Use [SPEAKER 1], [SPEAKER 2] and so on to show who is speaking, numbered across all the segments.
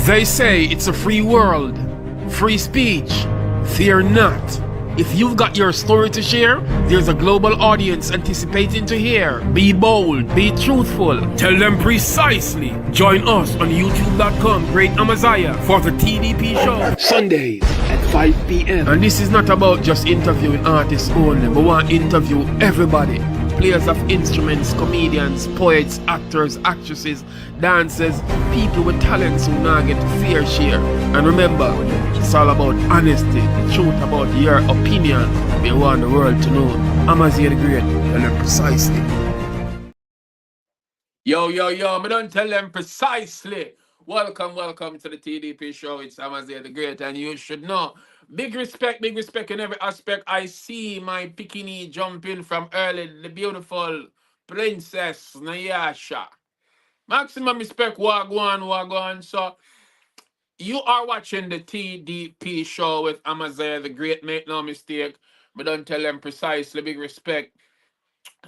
[SPEAKER 1] They say it's a free world, free speech. Fear not. If you've got your story to share, there's a global audience anticipating to hear. Be bold, be truthful, tell them precisely. Join us on youtube.com, Great Amaziyah, for the TDP show. Sundays at 5 p.m. And this is not about just interviewing artists only, but we want to interview everybody. Players of instruments, comedians, poets, actors, actresses, dancers, people with talents who now get fair share. And remember, it's all about honesty, the truth about your opinion. We want the world to know. Amaziyah the Great, tell them precisely. Yo, me don't tell them precisely. Welcome to the TDP show. It's Amaziyah the Great, and you should know. Big respect in every aspect. I see my bikini jumping from early, the beautiful princess Nayasha. Maximum respect, wagwan. So, you are watching the TDP show with Amaziyah the Great. Make no mistake. But don't tell them precisely. Big respect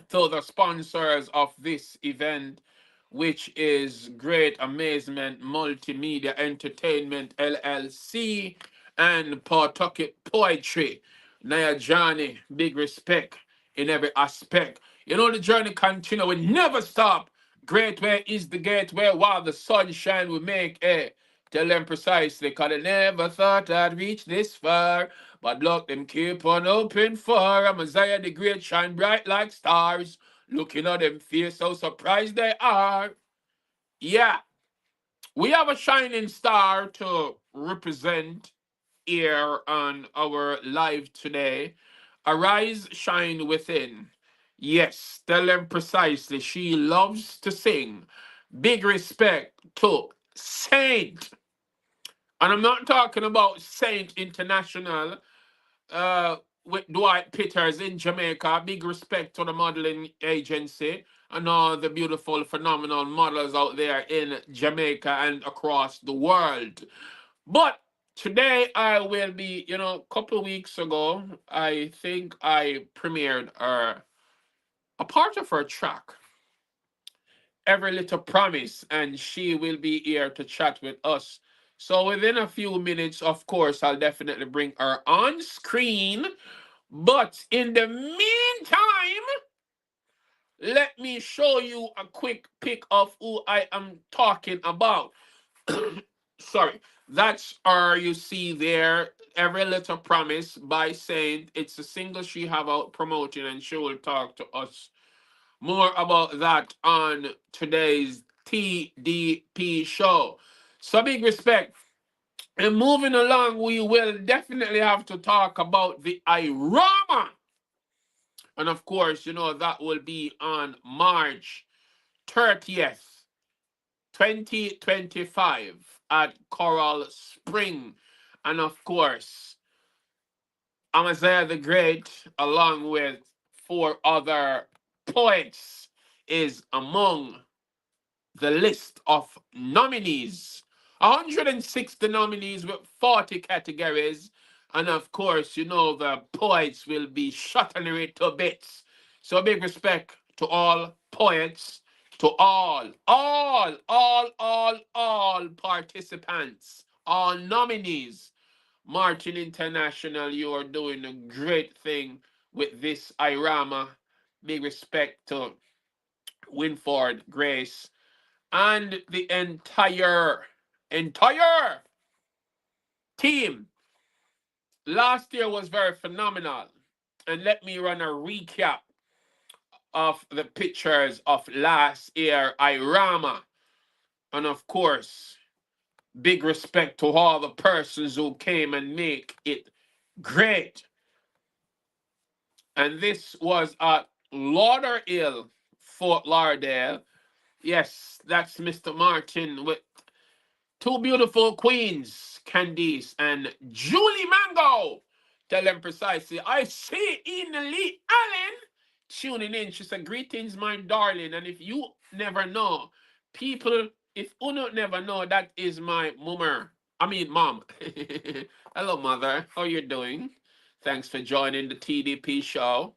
[SPEAKER 1] to the sponsors of this event, which is Great Amazement Multimedia Entertainment LLC and Pawtucket Poetry. Naya Johnny, big respect in every aspect. You know the journey continue, we never stop. Great way is the gateway while the sunshine will make a. Tell them precisely, cause I never thought I'd reach this far. But look, them keep on open for Amaziyah the Great, shine bright like stars. Looking at them face, so surprised they are. Yeah, we have a shining star to represent here on our live today. Arise, shine within. Yes, tell them precisely. She loves to sing. Big respect to Saintt. And I'm not talking about Saintt International with Dwight Pitters in Jamaica. Big respect to the modeling agency and all the beautiful, phenomenal models out there in Jamaica and across the world. But today I will be, a couple weeks ago, I think I premiered a part of her track, Every Little Promise, and she will be here to chat with us. So within a few minutes, of course, I'll definitely bring her on screen. But in the meantime, let me show you a quick pic of who I am talking about. Sorry, that's her you see there, Every Little Promise by Saintt. It's a single she have out promoting, and she will talk to us more about that on today's TDP show. So big respect. And moving along, we will definitely have to talk about the Irama. And of course, that will be on March 30th, 2025 at Coral Spring. And of course, Amaziyah the Great, along with 4 other poets, is among the list of nominees. 160 nominees with 40 categories. And of course, the poets will be shuttling it to bits. So big respect to all poets, to all participants, all nominees. Martin International, you are doing a great thing with this Irama. Big respect to Winford Grace and the entire team. Last year was very phenomenal. And let me run a recap of the pictures of last year Irama. And of course, big respect to all the persons who came and make it great. And this was at Lauderhill, Fort Lauderdale. Yes, that's Mr. Martin with 2 beautiful queens, Candice and Julie Mango. Tell them precisely. I see Ina Lee Allen tuning in. She said, greetings, my darling. And if you never know, people, if Uno never know, that is my mom. Hello, mother. How you doing? Thanks for joining the TDP show.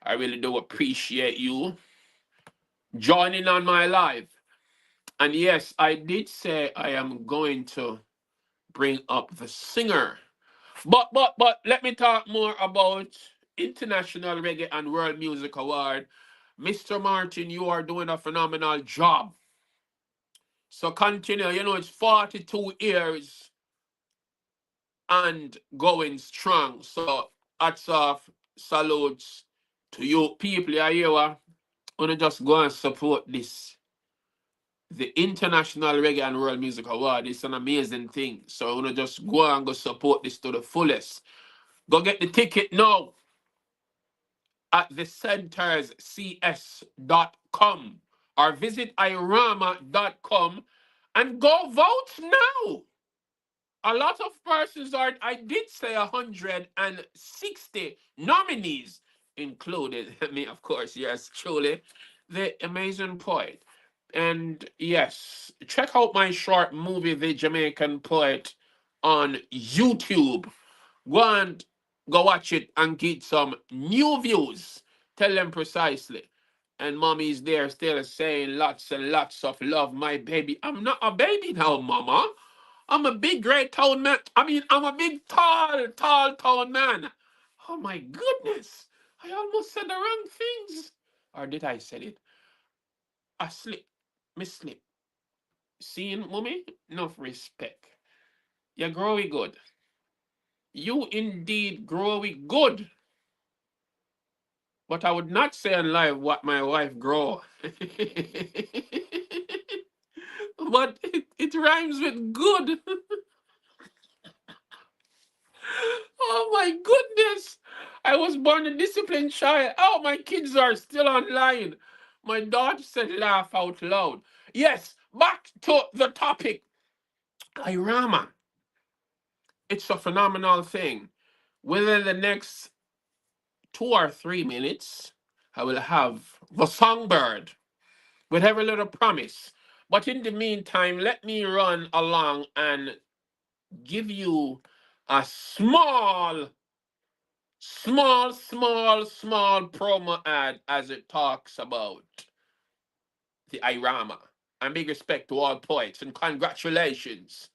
[SPEAKER 1] I really do appreciate you joining on my live. And yes, I did say I am going to bring up the singer. But let me talk more about International Reggae and World Music Award. Mr. Martin, you are doing a phenomenal job. So continue. You know, it's 42 years and going strong. So hats off, salutes to you people. I hear what? Wanna just go and support this. The International Reggae and World Music Award is an amazing thing. So I wanna just go and go support this to the fullest. Go get the ticket now at the centerscs.com or visit irama.com and go vote now. A lot of persons are, I did say 160 nominees, included me, of course, yes, truly, the amazing poet. And yes, check out my short movie, The Jamaican Poet, on YouTube. Go and go watch it and get some new views. Tell them precisely. And mommy's there still saying lots and lots of love, my baby. I'm not a baby now, mama. I'm a big great town man. I mean, I'm a big tall town man. Oh my goodness. I almost said the wrong things. Or did I say it? I slip. Miss slip. Seeing mommy? Enough respect. You grow good. You indeed grow good. But I would not say in life what my wife grow. But it rhymes with good. Oh my goodness. I was born a disciplined child. Oh, my kids are still online. My daughter said laugh out loud. Yes, back to the topic. Irama. It's a phenomenal thing. Within the next 2 or 3 minutes, I will have the songbird with every little promise. But in the meantime, let me run along and give you a small promo ad as it talks about the Irama. And big respect to all poets and congratulations.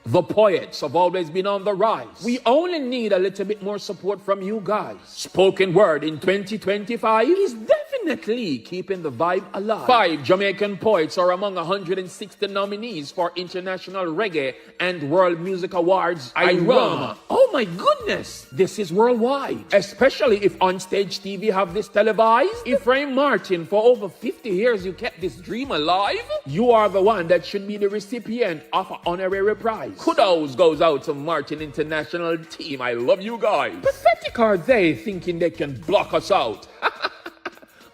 [SPEAKER 2] The poets have always been on the rise. We only need a little bit more support from you guys. Spoken Word in 2025 is definitely keeping the vibe alive. 5 Jamaican poets are among 160 nominees for International Reggae and World Music Awards IRAMA. Oh my goodness, this is worldwide. Especially if On-Stage TV have this televised. Ephraim Martin, for over 50 years you kept this dream alive. You are the one that should be the recipient of an honorary prize. Kudos goes out to Martin International Team. I love you guys. Pathetic are they thinking they can block us out?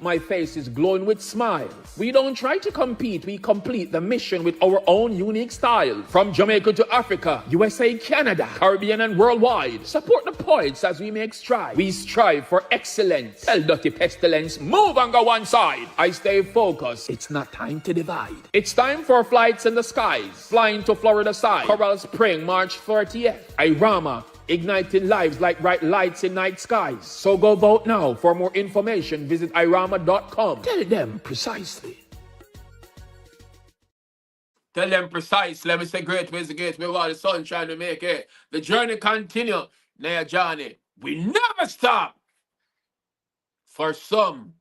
[SPEAKER 2] My face is glowing with smiles. We don't try to compete, we complete the mission with our own unique style. From Jamaica to Africa, USA, Canada, Caribbean and worldwide. Support the poets as we make strides. We strive for excellence. Tell dirty pestilence, move and go one side. I stay focused. It's not time to divide. It's time for flights in the skies. Flying to Florida side. Coral Spring, March 30th. Irama. Igniting lives like bright lights in night skies. So go vote now. For more information, visit irama.com. Tell them precisely.
[SPEAKER 1] Tell them precise. Let me say great ways the gate. We're all the sun trying to make it. The journey continue. Now, Johnny, we never stop. For some,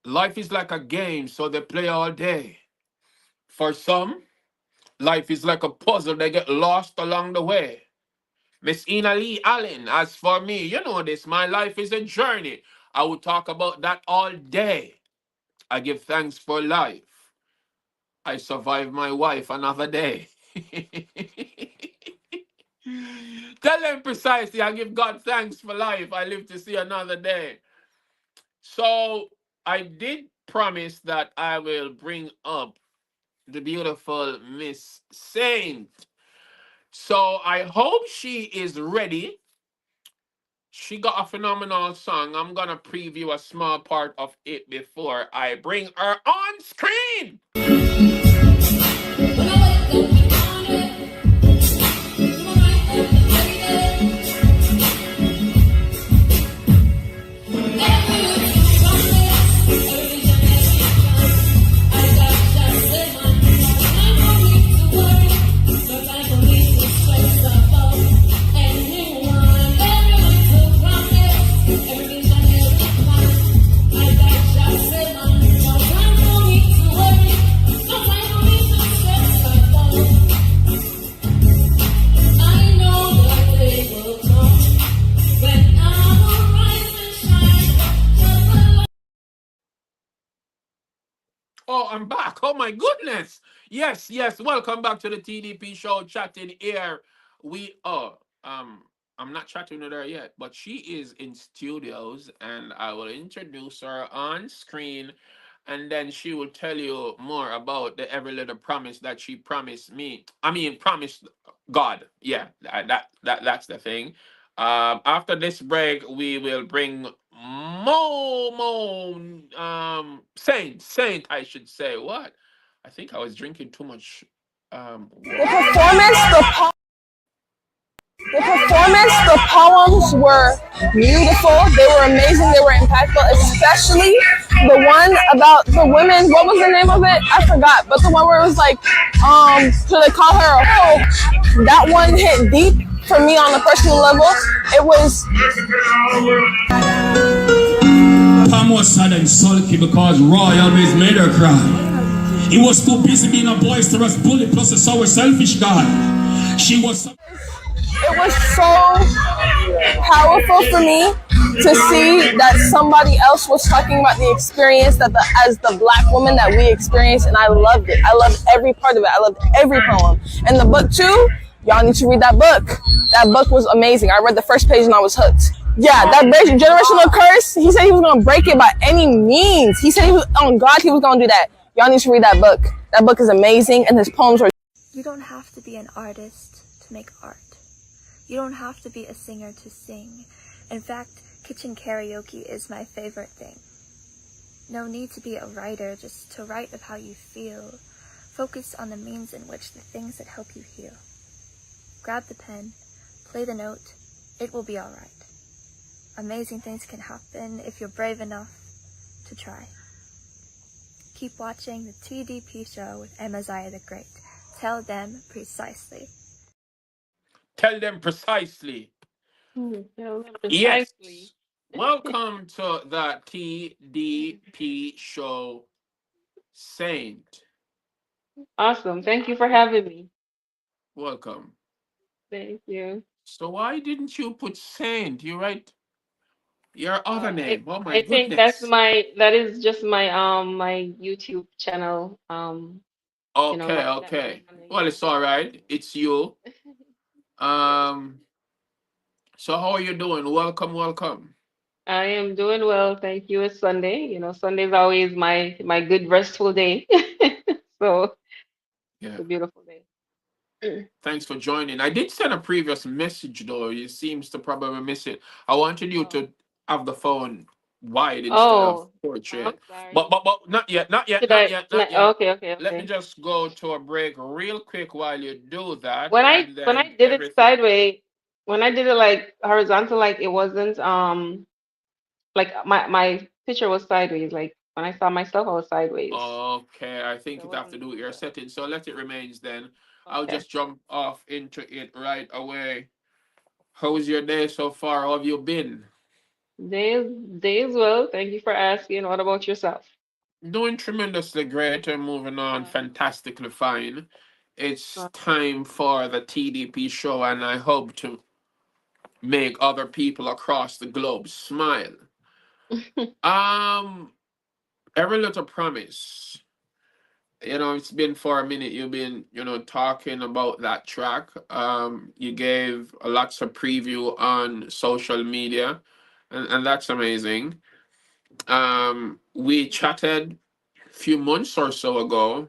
[SPEAKER 1] life is like a game, so they play all day. For some, life is like a puzzle. They get lost along the way. Miss Ina Lee Allen, as for me, you know this, my life is a journey. I will talk about that all day. I give thanks for life. I survived my wife another day. Tell them precisely, I give God thanks for life. I live to see another day. So I did promise that I will bring up the beautiful Miss Saintt. So I hope she is ready. She got a phenomenal song. I'm going to preview a small part of it before I bring her on screen. Oh, I'm back. Oh my goodness. Yes, yes. Welcome back to the TDP show. Chatting here. We I'm not chatting with her yet, but she is in studios, and I will introduce her on screen, and then she will tell you more about the every little promise that she promised me. I mean, promised God. Yeah, that's the thing. After this break, we will bring Saint, I should say. What? I think I was drinking too much
[SPEAKER 3] The
[SPEAKER 1] water.
[SPEAKER 3] performance, the poems were beautiful. They were amazing. They were impactful, especially the one about the women. What was the name of it? I forgot. But the one where it was like, so they call her a hoe. That one hit deep for me on a personal level. It was.
[SPEAKER 2] Pam was sad and sulky because Roy always made her cry. He was too busy being a boisterous bully plus a sour selfish guy. She was.
[SPEAKER 3] It was so powerful for me to see that somebody else was talking about the experience that as the black woman that we experienced, and I loved it. I loved every part of it. I loved every poem. And the book too, y'all need to read that book. That book was amazing. I read the first page and I was hooked. Yeah, that generational curse, he said he was going to break it by any means. He said he was on God, he was going to do that. Y'all need to read that book. That book is amazing, and his poems are.
[SPEAKER 4] You don't have to be an artist to make art. You don't have to be a singer to sing. In fact, kitchen karaoke is my favorite thing. No need to be a writer just to write of how you feel. Focus on the means in which the things that help you heal. Grab the pen, play the note, it will be alright. Amazing things can happen if you're brave enough to try. Keep watching the TDP show with Amaziyah the Great. Tell them precisely.
[SPEAKER 1] Tell them precisely.
[SPEAKER 5] Tell them
[SPEAKER 1] Yes.
[SPEAKER 5] precisely.
[SPEAKER 1] Welcome to the TDP show, Saint.
[SPEAKER 5] Awesome. Thank you for having me.
[SPEAKER 1] Welcome.
[SPEAKER 5] Thank you.
[SPEAKER 1] So why didn't you put Saint? You write your other
[SPEAKER 5] I
[SPEAKER 1] name. Oh my
[SPEAKER 5] I think that's
[SPEAKER 1] goodness.
[SPEAKER 5] that is just my YouTube channel.
[SPEAKER 1] Okay,
[SPEAKER 5] That
[SPEAKER 1] okay.
[SPEAKER 5] name on there.
[SPEAKER 1] Well,
[SPEAKER 5] Yeah.
[SPEAKER 1] it's all right. It's you.
[SPEAKER 5] Yes.
[SPEAKER 1] Um, so how are you doing? Welcome, welcome.
[SPEAKER 5] I am doing well. Thank you. It's Sunday. Sunday is always my good restful day. So it's
[SPEAKER 1] Yeah.
[SPEAKER 5] a beautiful day.
[SPEAKER 1] Thanks for joining. I did send a previous message though. You seems to probably miss it. I wanted you
[SPEAKER 5] Oh.
[SPEAKER 1] to have the phone wide instead of
[SPEAKER 5] Oh, I'm
[SPEAKER 1] portrait.
[SPEAKER 5] sorry.
[SPEAKER 1] But not yet, not yet,
[SPEAKER 5] Should
[SPEAKER 1] not
[SPEAKER 5] I?
[SPEAKER 1] yet, not yet.
[SPEAKER 5] Okay, okay,
[SPEAKER 1] Let me
[SPEAKER 5] okay.
[SPEAKER 1] just go to a break real quick while you do that,
[SPEAKER 5] when I
[SPEAKER 1] and
[SPEAKER 5] when I
[SPEAKER 1] then
[SPEAKER 5] did it
[SPEAKER 1] everything.
[SPEAKER 5] sideways, when I did it like horizontal, like it wasn't like my picture was sideways. Like when I saw myself, I was sideways.
[SPEAKER 1] Okay, I
[SPEAKER 5] So
[SPEAKER 1] think
[SPEAKER 5] it
[SPEAKER 1] it have to
[SPEAKER 5] wasn't
[SPEAKER 1] do with your settings. So let it remains then. I'll
[SPEAKER 5] okay.
[SPEAKER 1] just jump off into it right away. How's your day so far? How have you been?
[SPEAKER 5] Days well. Thank you for asking. What about yourself?
[SPEAKER 1] Doing tremendously great and moving on
[SPEAKER 5] Uh,
[SPEAKER 1] fantastically fine. It's
[SPEAKER 5] awesome.
[SPEAKER 1] time for the TDP show, and I hope to make other people across the globe smile. Um, every little promise. It's been for a minute. You've been, talking about that track. You gave lots of preview on social media, and that's amazing. We chatted a few months or so ago.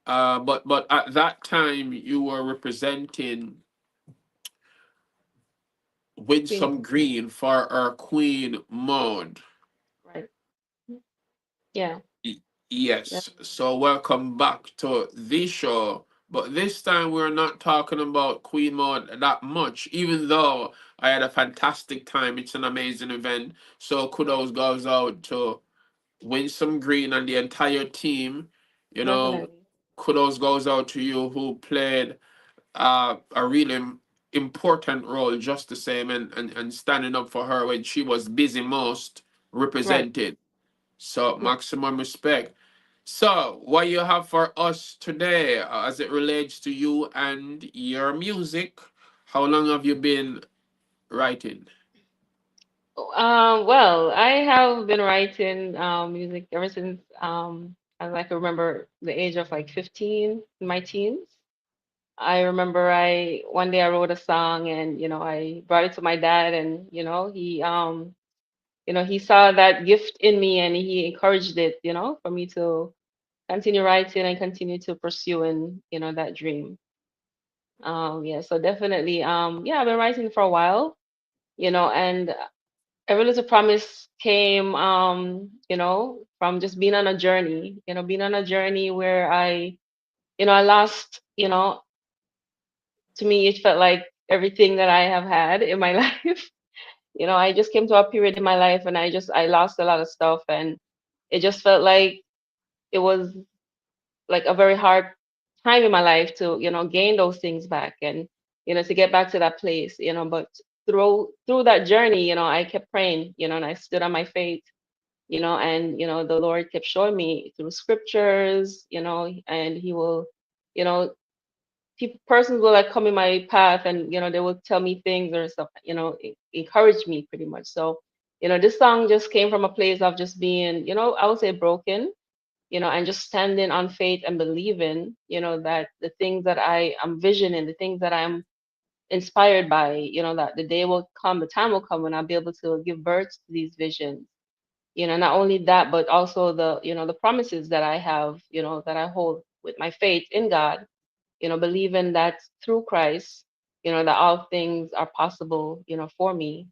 [SPEAKER 1] But at that time you were representing
[SPEAKER 5] Queen
[SPEAKER 1] Winsome
[SPEAKER 5] mode.
[SPEAKER 1] Green for our Queen mode.
[SPEAKER 5] Right. Yeah,
[SPEAKER 1] Y- Yes.
[SPEAKER 5] definitely.
[SPEAKER 1] So welcome back to the show. But this time we're not talking about Queen mode that much, even though I had a fantastic time. It's an amazing event. So kudos goes out to Winsome Green and the entire team. You know,
[SPEAKER 5] Definitely.
[SPEAKER 1] kudos goes out to you who played a really important role just the same, and standing up for her when she was busy most
[SPEAKER 5] Right.
[SPEAKER 1] represented. So
[SPEAKER 5] Yeah.
[SPEAKER 1] maximum respect. So what you have for us today as it relates to you and your music? How long have you been writing?
[SPEAKER 5] Well, I have been writing music ever since I like remember the age of like 15 in my teens. I remember I one day I wrote a song and I brought it to my dad and he saw that gift in me and he encouraged it, for me to continue writing and continue to pursue and that dream. Yeah, so definitely yeah, I've been writing for a while, and Every Little Promise came from just being on a journey, being on a journey where I lost, to me it felt like everything that I have had in my life. I just came to a period in my life and I lost a lot of stuff and it just felt like it was like a very hard time in my life to gain those things back and to get back to that place, but through that journey, I kept praying, and I stood on my faith, and the Lord kept showing me through scriptures, and he will, you know persons will like come in my path and they will tell me things or stuff, encourage me pretty much. So this song just came from a place of just being, I would say broken, and just standing on faith and believing, that the things that I am visioning, the things that I'm inspired by, that the day will come, the time will come when I'll be able to give birth to these visions. Not only that, but also the promises that I have, that I hold with my faith in God, believing that through Christ, that all things are possible, for me,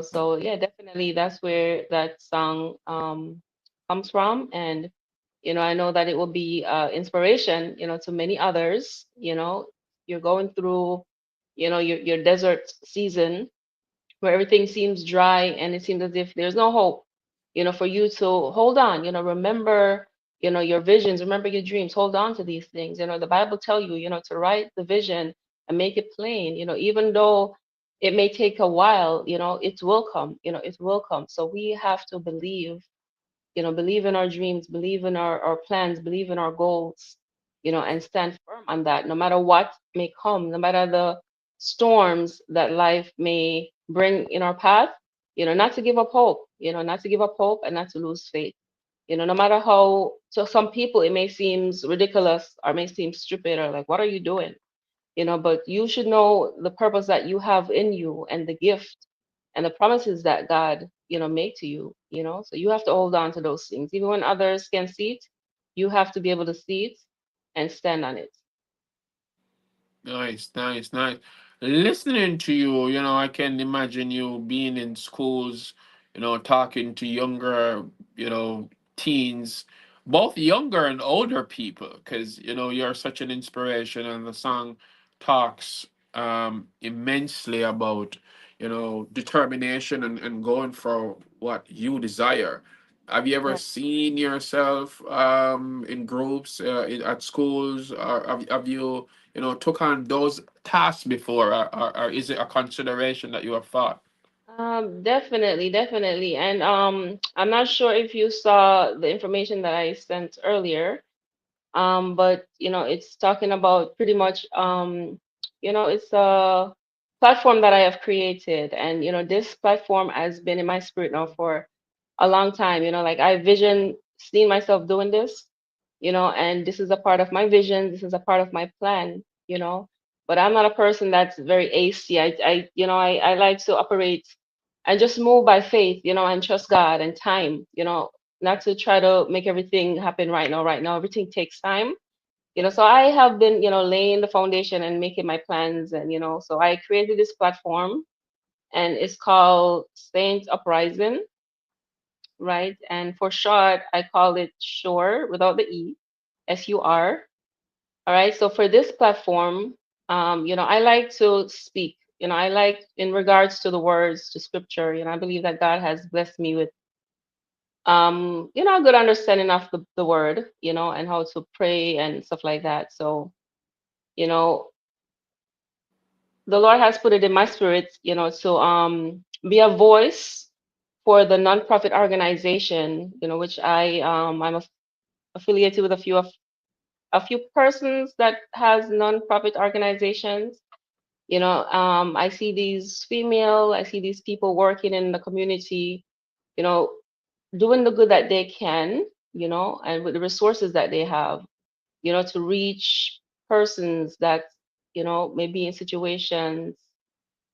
[SPEAKER 5] so yeah, definitely that's where that song comes from. And I know that it will be inspiration, to many others. You're going through, your desert season where everything seems dry and it seems as if there's no hope, for you to hold on, remember, your visions, remember your dreams, hold on to these things. The Bible tell you, to write the vision and make it plain, even though it may take a while, it will come, it will come. So we have to believe, believe in our dreams, believe in our plans, believe in our goals, and stand firm on that, no matter what may come, no matter the storms that life may bring in our path, not to give up hope, not to give up hope and not to lose faith. No matter how, to some people, it may seem ridiculous or may seem stupid or like, what are you doing? But you should know the purpose that you have in you and the gift and the promises that God, make to you, so you have to hold on to those things. Even when others can see it, you have to be able to see it and stand on it.
[SPEAKER 1] Nice, nice, nice. Listening to you, I can imagine you being in schools, talking to younger, teens, both younger and older people, because, you're such an inspiration, and the song talks immensely about, determination and going for what you desire. Have you ever
[SPEAKER 5] Yeah.
[SPEAKER 1] seen yourself in groups at schools, or have you took on those tasks before, or is it a consideration that you have thought?
[SPEAKER 5] Definitely, definitely. And I'm not sure if you saw the information that I sent earlier. But it's talking about pretty much it's a platform that I have created, and this platform has been in my spirit now for a long time. Like I vision seeing myself doing this, and this is a part of my vision. This is a part of my plan. But I'm not a person that's very hasty. I like to operate and just move by faith, and trust God and time, not to try to make everything happen right now. Right now, everything takes time. So I have been, laying the foundation and making my plans, and so I created this platform, and it's called Saint Uprising, right? And for short, I call it Sure without the E, SUR. All right. So for this platform, I like to speak. I like in regards to the words, to scripture. I believe that God has blessed me with a good understanding of the word, and how to pray and stuff like that. So, you know, the Lord has put it in my spirit, to be a voice for the nonprofit organization, which I'm affiliated with a few persons that has nonprofit organizations. I see I see these people working in the community, you know, doing the good that they can, and with the resources that they have, to reach persons that, may be in situations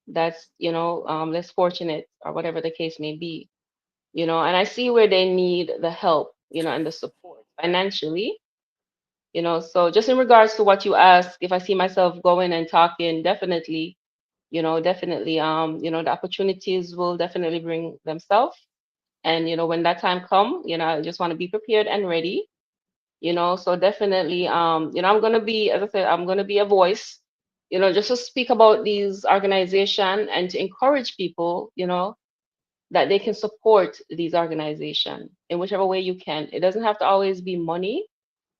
[SPEAKER 5] that's, less fortunate or whatever the case may be, and I see where they need the help, and the support financially, so just in regards to what you asked, if I see myself going and talking, definitely, definitely, the opportunities will definitely bring themselves. And, when that time come, I just want to be prepared and ready, so definitely, I'm going to be, as I said, I'm going to be a voice, just to speak about these organization and to encourage people, that they can support these organization in whichever way you can. It doesn't have to always be money,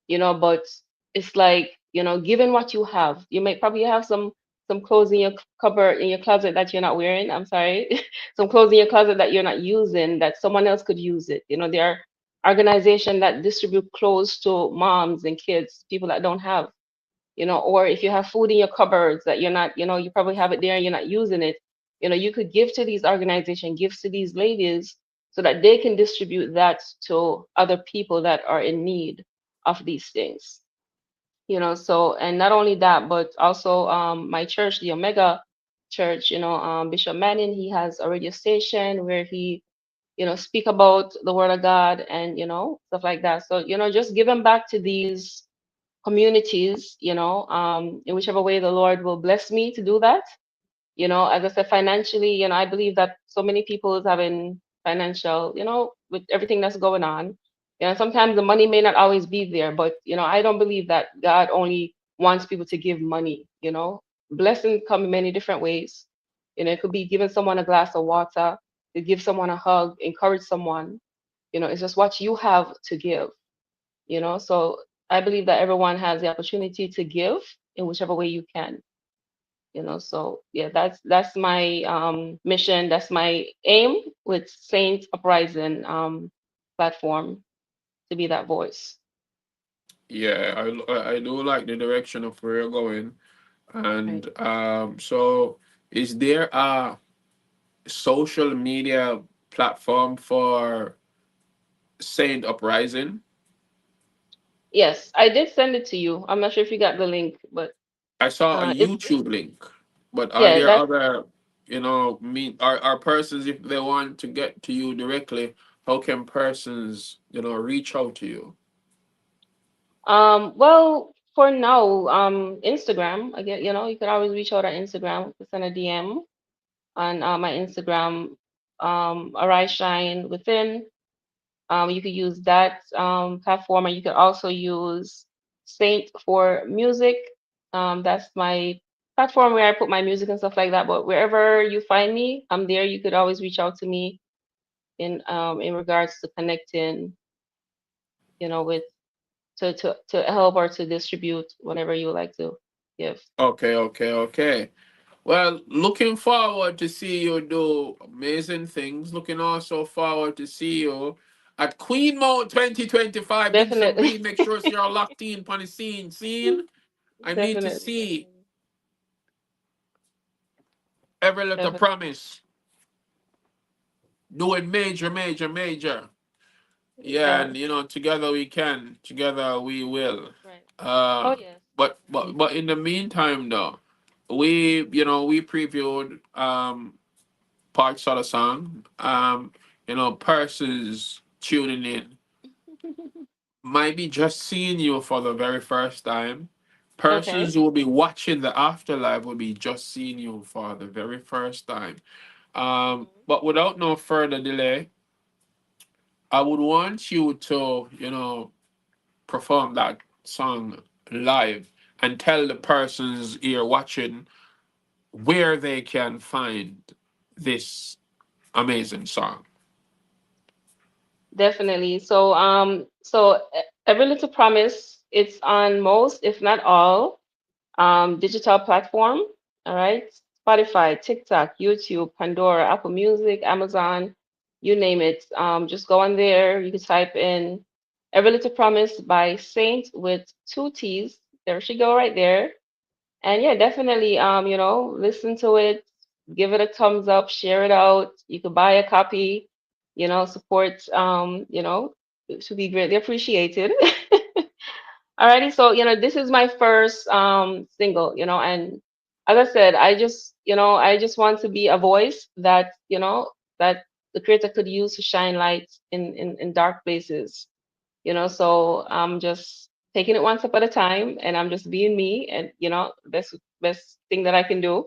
[SPEAKER 5] but it's like, given what you have, you may probably have some clothes in your cupboard, in your closet that you're not wearing. I'm sorry, some clothes in your closet that you're not using, that someone else could use it. There are organizations that distribute clothes to moms and kids, people that don't have, or if you have food in your cupboards that you're not, you probably have it there and you're not using it, you could give to these organizations, give to these ladies so that they can distribute that to other people that are in need of these things. So, and not only that, but also my church, the Omega Church, Bishop Manning, he has a radio station where he, speak about the word of God and, stuff like that. So, just giving back to these communities, in whichever way the Lord will bless me to do that. As I said, financially, I believe that so many people is having financial, with everything that's going on. Sometimes the money may not always be there, but I don't believe that God only wants people to give money. Blessings come in many different ways. It could be giving someone a glass of water, to give someone a hug, encourage someone. It's just what you have to give. So I believe that everyone has the opportunity to give in whichever way you can. So yeah, that's my mission, that's my aim with Saint Uprising platform, to be that voice.
[SPEAKER 1] Yeah, I do like the direction of where you're going.
[SPEAKER 5] Right.
[SPEAKER 1] And so is there a social media platform for Saint Uprising?
[SPEAKER 5] Yes, I did send it to you. I'm not sure if you got the link, but
[SPEAKER 1] I saw a
[SPEAKER 5] it's
[SPEAKER 1] YouTube link, but are
[SPEAKER 5] yeah,
[SPEAKER 1] there
[SPEAKER 5] that's
[SPEAKER 1] other, are persons, if they want to get to you directly, how can persons, reach out to you?
[SPEAKER 5] well, for now, Instagram, I get, you could always reach out on Instagram, send a DM on my Instagram, Arise Shine Within. You could use that platform, and you could also use Saint for music. That's my platform where I put my music and stuff like that. But wherever you find me, I'm there. You could always reach out to me in regards to connecting, with to help or to distribute whatever you would like to give.
[SPEAKER 1] Okay, okay, okay. Well, looking forward to see you do amazing things. Looking also forward to see you at Queen Mode 2025. Big
[SPEAKER 5] Definitely,
[SPEAKER 1] Sabrine, make sure you're locked in on the scene. Scene. I need to
[SPEAKER 5] definitely,
[SPEAKER 1] see every little
[SPEAKER 5] definitely.
[SPEAKER 1] promise. Doing major, major, major. Yeah, and
[SPEAKER 5] Yes,
[SPEAKER 1] together we can. Together we will.
[SPEAKER 5] right. Oh
[SPEAKER 1] Uh
[SPEAKER 5] yes,
[SPEAKER 1] but in the meantime though, we previewed parts of the song. Persons tuning in might be just seeing you for the very first time. Persons
[SPEAKER 5] okay.
[SPEAKER 1] who will be watching the afterlife will be just seeing you for the very first time.
[SPEAKER 5] Mhm.
[SPEAKER 1] But without no further delay, I would want you to, perform that song live and tell the persons here watching where they can find this amazing song.
[SPEAKER 5] Definitely. So Every Little Promise, it's on most, if not all, digital platform. All right. Spotify, TikTok, YouTube, Pandora, Apple Music, Amazon, you name it. Just go on there. You can type in Every Little Promise by Saint with two T's. There she go right there. And yeah, definitely, listen to it, give it a thumbs up, share it out. You could buy a copy, support, to be greatly appreciated. Alrighty, so this is my first single, and as I said, I just want to be a voice that that the creator could use to shine light in dark places. So I'm just taking it one step at a time, and I'm just being me, and best thing that I can do,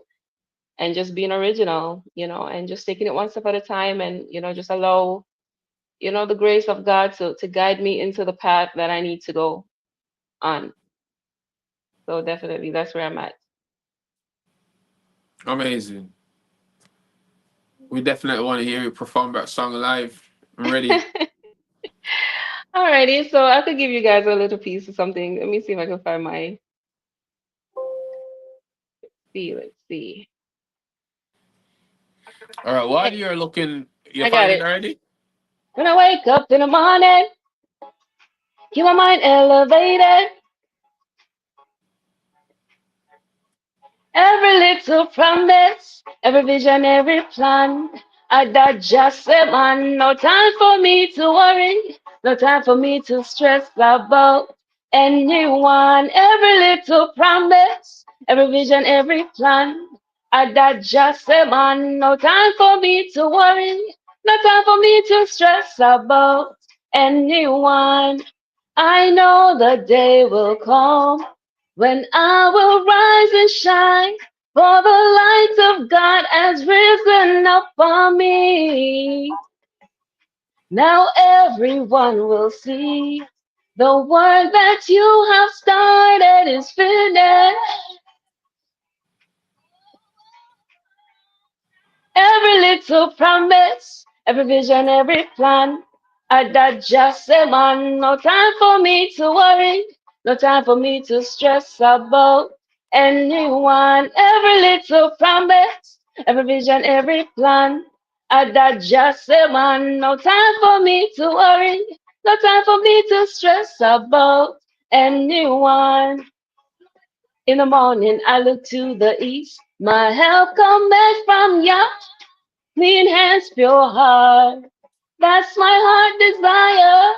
[SPEAKER 5] and just being original, and just taking it one step at a time, and just allow the grace of God to guide me into the path that I need to go on. So definitely that's where I'm at.
[SPEAKER 1] Amazing. We definitely want to hear you perform that song live. I'm ready.
[SPEAKER 5] Alrighty, so I could give you guys a little piece of something. Let me see if I can find my see. Let's see.
[SPEAKER 1] All right. While
[SPEAKER 5] Hey,
[SPEAKER 1] you're looking, you
[SPEAKER 5] I got
[SPEAKER 1] find it
[SPEAKER 5] it.
[SPEAKER 1] already?
[SPEAKER 5] When I wake up in the morning, keep my mind elevated. Every little promise, every vision, every plan, I digest it, man. No time for me to worry, no time for me to stress about anyone. Every little promise, every vision, every plan, I digest it, man. No time for me to worry, no time for me to stress about anyone. I know the day will come when I will rise and shine, for the light of God has risen upon me. Now everyone will see the work that you have started is finished. Every little promise, every vision, every plan, I digest them on. No time for me to worry, no time for me to stress about anyone. Every little promise, every vision, every plan, I digest them on. No time for me to worry, no time for me to stress about anyone. In the morning, I look to the east. My help comes from Yah. Clean hands, pure heart. That's my heart desire.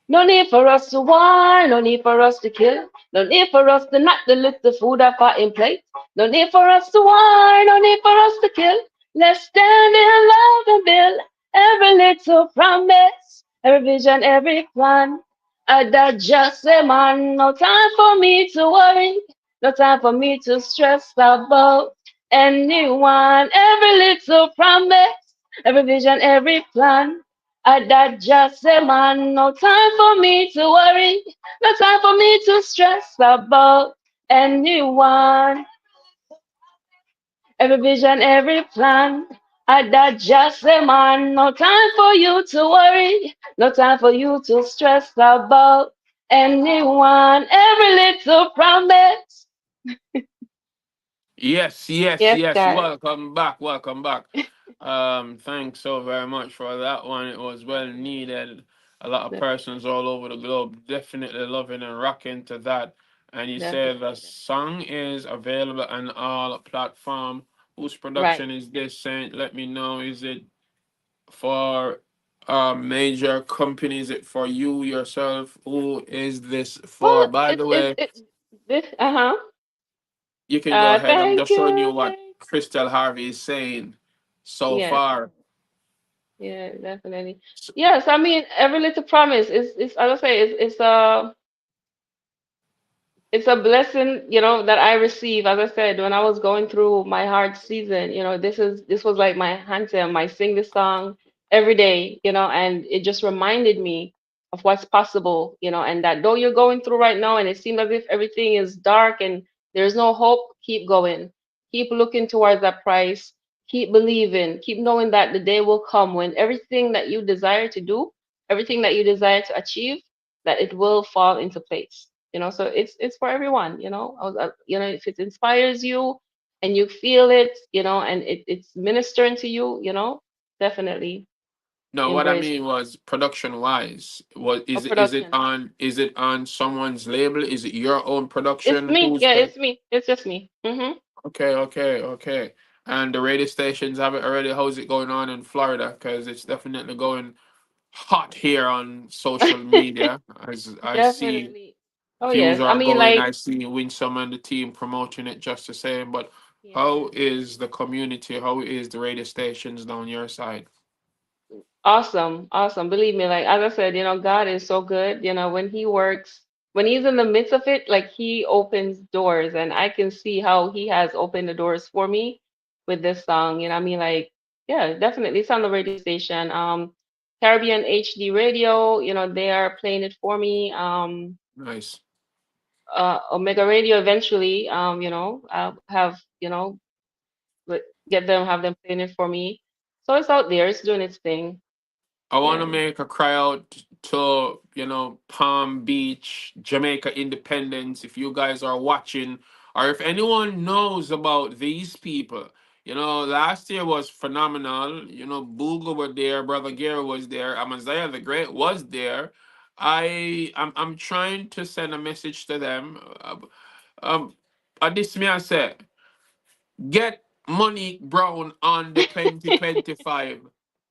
[SPEAKER 5] No need for us to war, no need for us to kill, no need for us to not to lift the food off our in plate. No need for us to war, no need for us to kill. Let's stand in love and build every little promise, every vision, every plan. I digest them on. No time for me to worry, no time for me to stress about anyone. Every little promise, every vision, every plan. I digest them on. No time for me to worry, no time for me to stress about anyone. Every vision, every plan, I digest them on. No time for you to worry, no time for you to stress about anyone. Every little promise.
[SPEAKER 1] Yes, yes,
[SPEAKER 5] Yes,
[SPEAKER 1] yes.
[SPEAKER 5] God.
[SPEAKER 1] Welcome back. Welcome back. Thanks so very much for that one. It was well needed. A lot of persons all over the globe definitely loving and rocking to that. And you said the
[SPEAKER 5] Definitely.
[SPEAKER 1] song is available on all platform. Whose
[SPEAKER 5] Right.
[SPEAKER 1] production is this, Saint? Let me know. Is it for major company? Is it for you yourself? Who is this for?
[SPEAKER 5] Well,
[SPEAKER 1] By the way,
[SPEAKER 5] it's this. Uh-huh.
[SPEAKER 1] you can go ahead. I'm
[SPEAKER 5] Thank
[SPEAKER 1] just showing you
[SPEAKER 5] you.
[SPEAKER 1] what Crystal Harvey is saying so
[SPEAKER 5] Yes.
[SPEAKER 1] far.
[SPEAKER 5] Yeah, definitely.
[SPEAKER 1] S-
[SPEAKER 5] Yes, I mean every little promise is I would say it's a blessing, that I receive. As I said, when I was going through my hard season, this was like my anthem. I sing this song every day, and it just reminded me of what's possible, and that though you're going through right now and it seems as if everything is dark and there's no hope, keep going. Keep looking towards that price. Keep believing. Keep knowing that the day will come when everything that you desire to do, everything that you desire to achieve, that it will fall into place. So it's for everyone. If it inspires you and you feel it, and it's ministering to you, definitely
[SPEAKER 1] No, what I
[SPEAKER 5] embrace it.
[SPEAKER 1] mean was production wise. What
[SPEAKER 5] A
[SPEAKER 1] is it
[SPEAKER 5] production.
[SPEAKER 1] on? Is it on someone's label? Is it your own
[SPEAKER 5] It's
[SPEAKER 1] production?
[SPEAKER 5] me.
[SPEAKER 1] Who's
[SPEAKER 5] Yeah,
[SPEAKER 1] the?
[SPEAKER 5] it's me. It's just me.
[SPEAKER 1] Okay, okay, okay. And the radio stations have it already. How's it going on in Florida? Because it's definitely going. hot here on social media. As I see
[SPEAKER 5] Definitely. Oh
[SPEAKER 1] views
[SPEAKER 5] yes. I
[SPEAKER 1] are
[SPEAKER 5] mean,
[SPEAKER 1] going,
[SPEAKER 5] like,
[SPEAKER 1] I see Winsome and the team promoting it just the same. But how
[SPEAKER 5] yeah.
[SPEAKER 1] is the community? How is the radio stations down your side?
[SPEAKER 5] Awesome, awesome. Believe me, like as I said, God is so good. When He works, when He's in the midst of it, like He opens doors, and I can see how He has opened the doors for me with this song. I mean, like, yeah, definitely. It's on the radio station. Caribbean HD Radio, they are playing it for me.
[SPEAKER 1] Nice.
[SPEAKER 5] Omega Radio eventually, I'll have, but have them playing it for me. So it's out there, it's doing its thing.
[SPEAKER 1] I want to
[SPEAKER 5] Yeah.
[SPEAKER 1] make a cry out to, Palm Beach, Jamaica Independence. If you guys are watching, or if anyone knows about these people, last year was phenomenal. Boogle were there, Brother Gary was there, Amaziyah the Great was there. I'm trying to send a message to them. Um, this me I say, get Money Brown on the 2025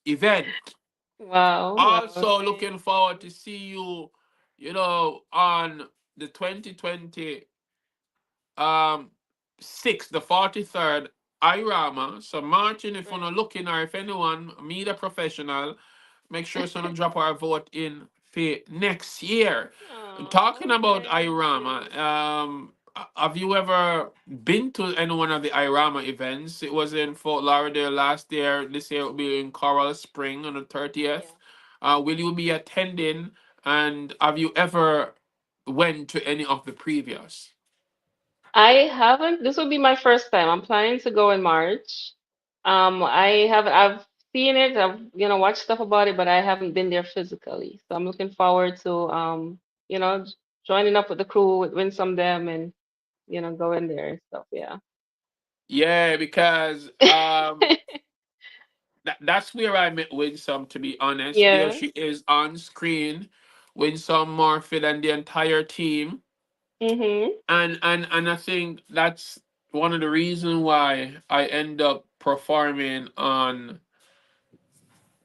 [SPEAKER 1] event.
[SPEAKER 5] Wow, wow,
[SPEAKER 1] Also
[SPEAKER 5] thank
[SPEAKER 1] looking forward to
[SPEAKER 5] you.
[SPEAKER 1] see you, on the 2020 um 6th, the 43rd IRAMA. So Martin, if you're
[SPEAKER 5] Right.
[SPEAKER 1] not looking, or if anyone meet a professional, make sure someone drop our vote in for next year. Talking
[SPEAKER 5] Oh,
[SPEAKER 1] about
[SPEAKER 5] thank
[SPEAKER 1] IRAMA,
[SPEAKER 5] you.
[SPEAKER 1] have you ever been to any one of the IRAMA events? It was in Fort Lauderdale last year. This year it will be in Coral Spring on the 30th.
[SPEAKER 5] Yeah.
[SPEAKER 1] Will you be attending? And have you ever went to any of the previous?
[SPEAKER 5] I haven't, this will be my first time. I'm planning to go in March. I've seen it, I've, watched stuff about it, but I haven't been there physically. So I'm looking forward to, you know, j- joining up with the crew, with Winsome them and, going there and stuff. Yeah.
[SPEAKER 1] Yeah, because that's where I met Winsome, to be honest. There
[SPEAKER 5] Yeah.
[SPEAKER 1] she is on screen, Winsome Morphy and the entire team.
[SPEAKER 5] Mm-hmm.
[SPEAKER 1] And I think that's one of the reasons why I end up performing on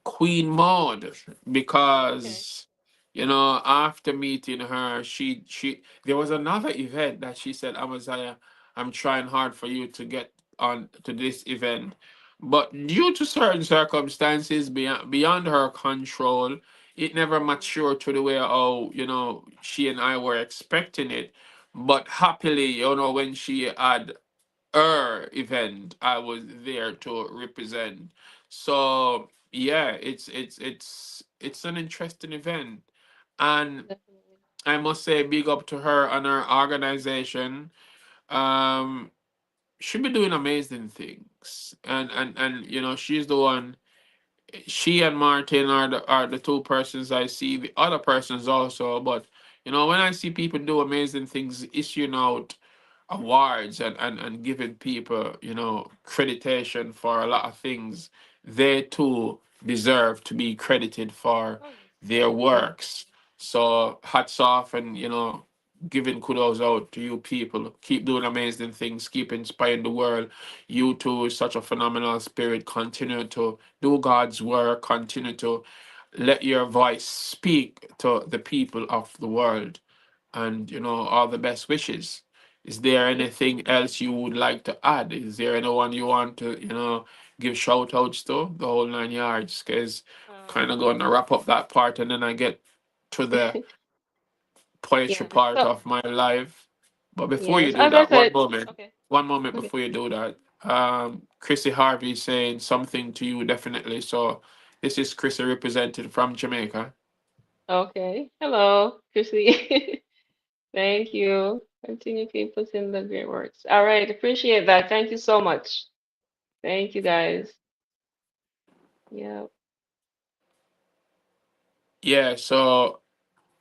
[SPEAKER 1] Queen Maud,
[SPEAKER 5] Okay.
[SPEAKER 1] because after meeting her, she there was another event that she said, Amaziah, I'm trying hard for you to get on to this event, but due to certain circumstances beyond her control, it never
[SPEAKER 5] Mm-hmm.
[SPEAKER 1] matured to the way how she and I were expecting it. But happily, when she had her event, I was there to represent. So yeah, it's an interesting event, and
[SPEAKER 5] Definitely.
[SPEAKER 1] I must say big up to her and her organization. Um, she be doing amazing things, and she's the one. She and Martin are the two persons I see. The other persons also, but when I see people do amazing things, issuing out awards and giving people, creditation for a lot of things, they too deserve to be credited for
[SPEAKER 5] Oh, yes.
[SPEAKER 1] their
[SPEAKER 5] Definitely.
[SPEAKER 1] works. So hats off, and giving kudos out to you people. Keep doing amazing things, keep inspiring the world. You too is such a phenomenal spirit. Continue to do God's work, continue to let your voice speak to the people of the world, and all the best wishes. Is there
[SPEAKER 5] Thank you.
[SPEAKER 1] anything else you would like to add? Is there anyone you want to give shout outs to, the whole 9 yards? Because kind of
[SPEAKER 5] Um,
[SPEAKER 1] going to wrap up that part, and then I get to the poetry
[SPEAKER 5] yeah.
[SPEAKER 1] part
[SPEAKER 5] So,
[SPEAKER 1] of my life. But before you
[SPEAKER 5] yes,
[SPEAKER 1] do
[SPEAKER 5] as I
[SPEAKER 1] that,
[SPEAKER 5] said, okay.
[SPEAKER 1] one moment
[SPEAKER 5] Okay.
[SPEAKER 1] before you do that, Chrissy Harvey saying something to you, definitely. So this is Chrissy represented from Jamaica.
[SPEAKER 5] Okay. Hello, Chrissy. Thank you. Continue keep putting the great works. All right. Appreciate that. Thank you so much. Thank you guys. Yeah.
[SPEAKER 1] Yeah, so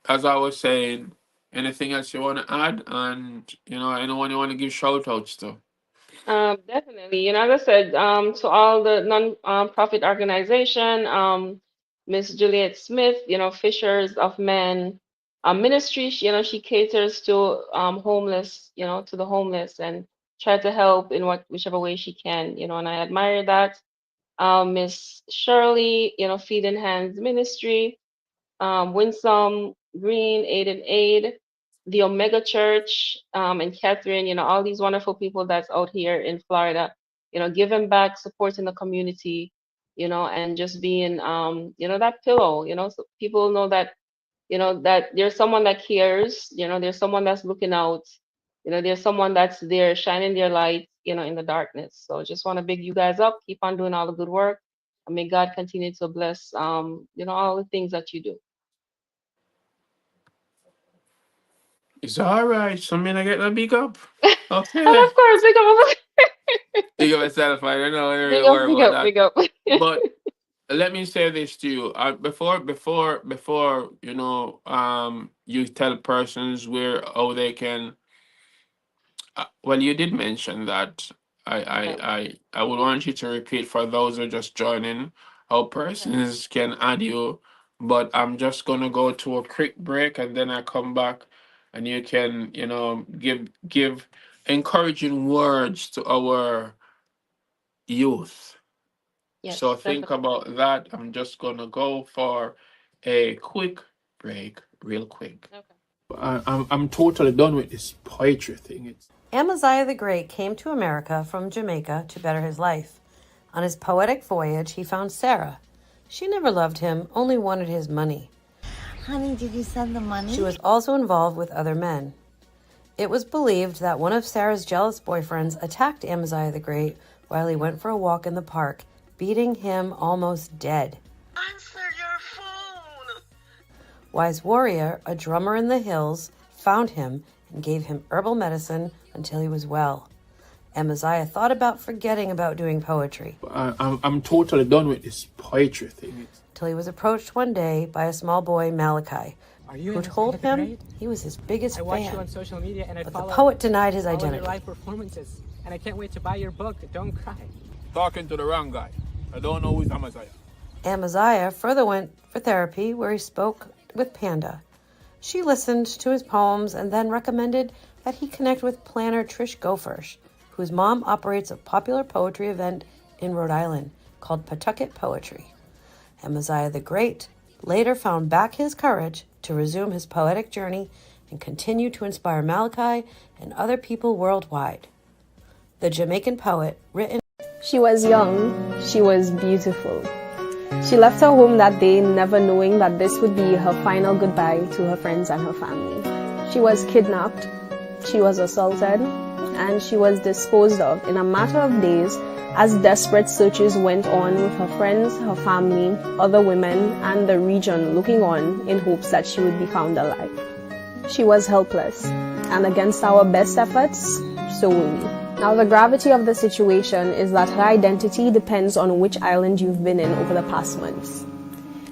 [SPEAKER 1] as I was saying, anything else you want to add, and anyone you want to give shout outs to?
[SPEAKER 5] Definitely. As I said, to all the non-profit organization, Miss Juliet Smith, Fishers of Men ministry, she caters to homeless, to the homeless and try to help in whichever way she can, and I admire that. Miss Shirley, Feeding Hands Ministry. Winsome Green, Aid and Aid, the Omega Church, and Catherine, all these wonderful people that's out here in Florida, giving back, supporting the community, and just being, that pillow, so people know that, that there's someone that cares, there's someone that's looking out, there's someone that's there shining their light, in the darkness. So just want to big you guys up, keep on doing all the good work. And may God continue to bless, all the things that you do.
[SPEAKER 1] It's all right. So me I get a big up.
[SPEAKER 5] And
[SPEAKER 1] Okay.
[SPEAKER 5] of course,
[SPEAKER 1] Big up myself. I don't know. I don't
[SPEAKER 5] big
[SPEAKER 1] really
[SPEAKER 5] up,
[SPEAKER 1] worry
[SPEAKER 5] big
[SPEAKER 1] about
[SPEAKER 5] up,
[SPEAKER 1] that.
[SPEAKER 5] big up.
[SPEAKER 1] But let me say this to you. Before you tell persons where how they can. Well, you did mention that.
[SPEAKER 5] Yeah.
[SPEAKER 1] I would want you to repeat for those who are just joining how
[SPEAKER 5] Okay.
[SPEAKER 1] persons can add you. But I'm just gonna go to a quick break and then I come back and you can, give encouraging words to our youth. So
[SPEAKER 5] Yes,
[SPEAKER 1] think
[SPEAKER 5] definitely.
[SPEAKER 1] about that. I'm just gonna go for a quick break, real quick.
[SPEAKER 5] Okay.
[SPEAKER 2] I'm totally done with this poetry thing.
[SPEAKER 6] Amaziah the Great came to America from Jamaica to better his life. On his poetic voyage, he found Sarah. She never loved him, only wanted his money.
[SPEAKER 7] Honey, did you send the money?
[SPEAKER 6] She was also involved with other men. It was believed that one of Sarah's jealous boyfriends attacked Amaziah the Great while he went for a walk in the park, beating him almost dead.
[SPEAKER 7] Answer your phone!
[SPEAKER 6] Wise Warrior, a drummer in the hills, found him and gave him herbal medicine until he was well. Amaziah thought about forgetting about doing poetry,
[SPEAKER 2] I'm totally done with this poetry thing.
[SPEAKER 6] till he was approached one day by a small boy, Malachi,
[SPEAKER 8] Are you
[SPEAKER 6] who
[SPEAKER 8] Amaziah
[SPEAKER 6] told
[SPEAKER 8] the
[SPEAKER 6] him
[SPEAKER 8] Great?
[SPEAKER 6] he was his biggest
[SPEAKER 8] I watch you
[SPEAKER 6] fan.
[SPEAKER 8] on social media and I
[SPEAKER 6] But the
[SPEAKER 8] follow
[SPEAKER 6] poet denied his
[SPEAKER 8] all of your
[SPEAKER 6] identity.
[SPEAKER 8] live performances, and I can't wait to buy your book. Don't cry.
[SPEAKER 2] Talking to the wrong guy. I don't know who's Amaziyah.
[SPEAKER 6] Amaziah further went for therapy, where he spoke with Panda. She listened to his poems and then recommended that he connect with planner Trish Gophersh, whose mom operates a popular poetry event in Rhode Island called Pawtucket Poetry. Amaziah the Great later found back his courage to resume his poetic journey and continue to inspire Malachi and other people worldwide. The Jamaican poet, written.
[SPEAKER 3] She was young, she was beautiful. She left her home that day never knowing that this would be her final goodbye to her friends and her family. She was kidnapped, she was assaulted, and she was disposed of in a matter of days as desperate searches went on with her friends, her family, other women, and the region looking on in hopes that she would be found alive. She was helpless, and against our best efforts, so were we. Now, the gravity of the situation is that her identity depends on which island you've been in over the past months.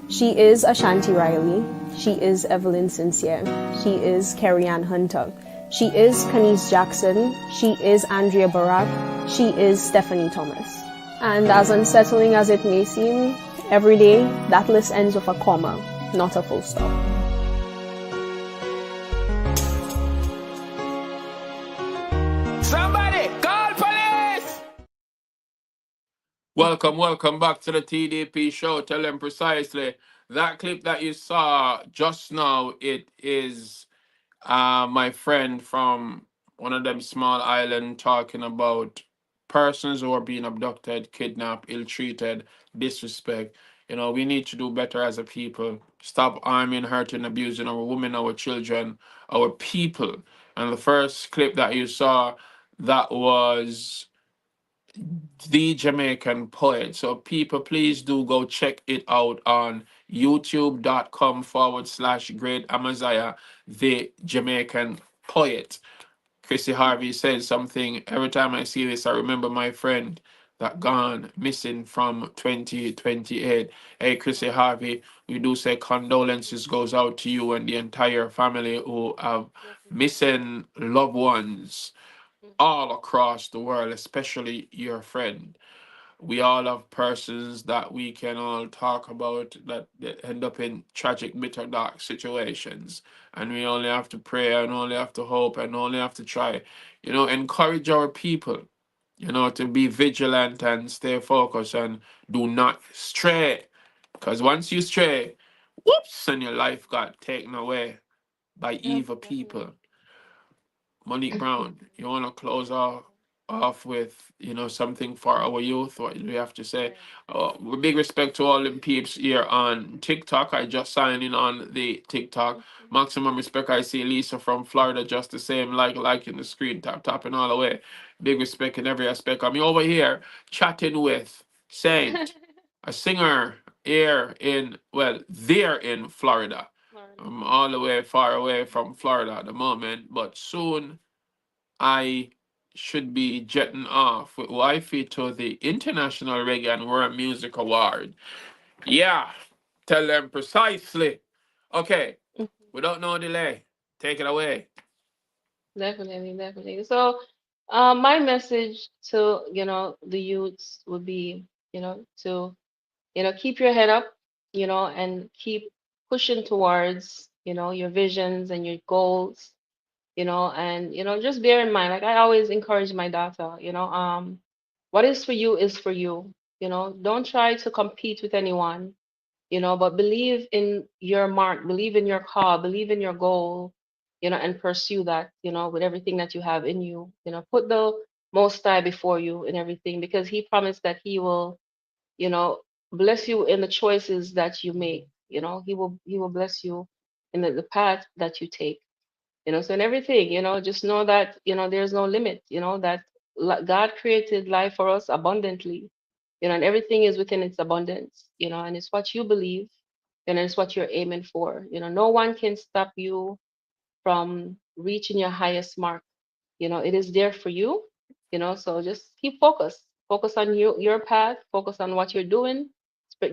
[SPEAKER 3] She is Ashanti Riley. She is Evelyn Sincere. She is Carrie Ann Hunter. She is Kanice Jackson. She is Andrea Barak. She is Stephanie Thomas. And as unsettling as it may seem, every day that list ends with a comma, not a full stop.
[SPEAKER 1] Somebody call police! Welcome back to the TDP show. Tell them precisely that clip that you saw just now. It is my friend from one of them small island talking about persons who are being abducted, kidnapped, ill-treated, disrespect. We need to do better as a people. Stop harming, hurting, abusing our women, our children, our people. And the first clip that you saw, that was the Jamaican poet. So people, please do go check it out on youtube.com/Great Amaziah, the Jamaican poet. Chrissy Harvey said something. Every time I see this, I remember my friend that gone missing from 2028. Hey, Chrissy Harvey, we do say condolences goes out to you and the entire family who have
[SPEAKER 5] Yes, indeed.
[SPEAKER 1] missing loved ones
[SPEAKER 5] Mhm.
[SPEAKER 1] all across the world, especially your friend. We all have persons that we can all talk about that end up in tragic, bitter, dark situations. And we only have to pray and only have to hope and only have to try. Encourage our people, to be vigilant and stay focused and do not stray. Because once you stray, whoops, and your life got taken away by
[SPEAKER 5] Yep,
[SPEAKER 1] evil people.
[SPEAKER 5] definitely.
[SPEAKER 1] Monique Brown, you want to close off with something for our youth? What do we have to say?
[SPEAKER 5] Right.
[SPEAKER 1] With big respect to all the peeps here on TikTok. I just signed in on the TikTok.
[SPEAKER 5] Mhm.
[SPEAKER 1] Maximum respect. I see Lisa from Florida just the same, like in the screen, tapping all the way. Big respect in every aspect. I'm over here chatting with Saint, a singer here in there in Florida.
[SPEAKER 5] Florida.
[SPEAKER 1] I'm all the way far away from Florida at the moment, but soon I should be jetting off with wifey to the International Reggae and World Music Award. Yeah, tell them precisely. Okay,
[SPEAKER 5] Mhm.
[SPEAKER 1] without no delay, take it away.
[SPEAKER 5] Definitely, definitely. So, my message to, the youths would be, to, keep your head up, and keep pushing towards, your visions and your goals, and, just bear in mind, like I always encourage my daughter, what is for you, don't try to compete with anyone, but believe in your mark, believe in your call, believe in your goal, and pursue that, with everything that you have in you, put the most high before you in everything because he promised that he will, you know, bless you in the choices that you make, he will bless you in the path that you take, so in everything, just know that, there's no limit, that God created life for us abundantly, and everything is within its abundance, and it's what you believe, and it's what you're aiming for. No one can stop you from reaching your highest mark. It is there for you, so just keep focused. Focus on your path, focus on what you're doing,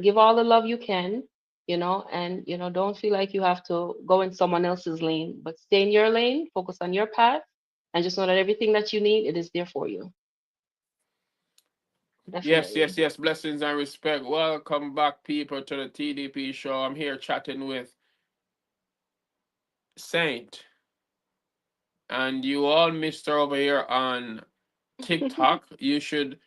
[SPEAKER 5] give all the love you can, and don't feel like you have to go in someone else's lane, but stay in your lane, focus on your path, and just know that everything that you need, it is there for you.
[SPEAKER 1] Yes, yes,
[SPEAKER 5] Definitely.
[SPEAKER 1] yes. Blessings and respect. Welcome back, people, to the TDP show. I'm here chatting with Saint, and you all missed her over here on TikTok. You should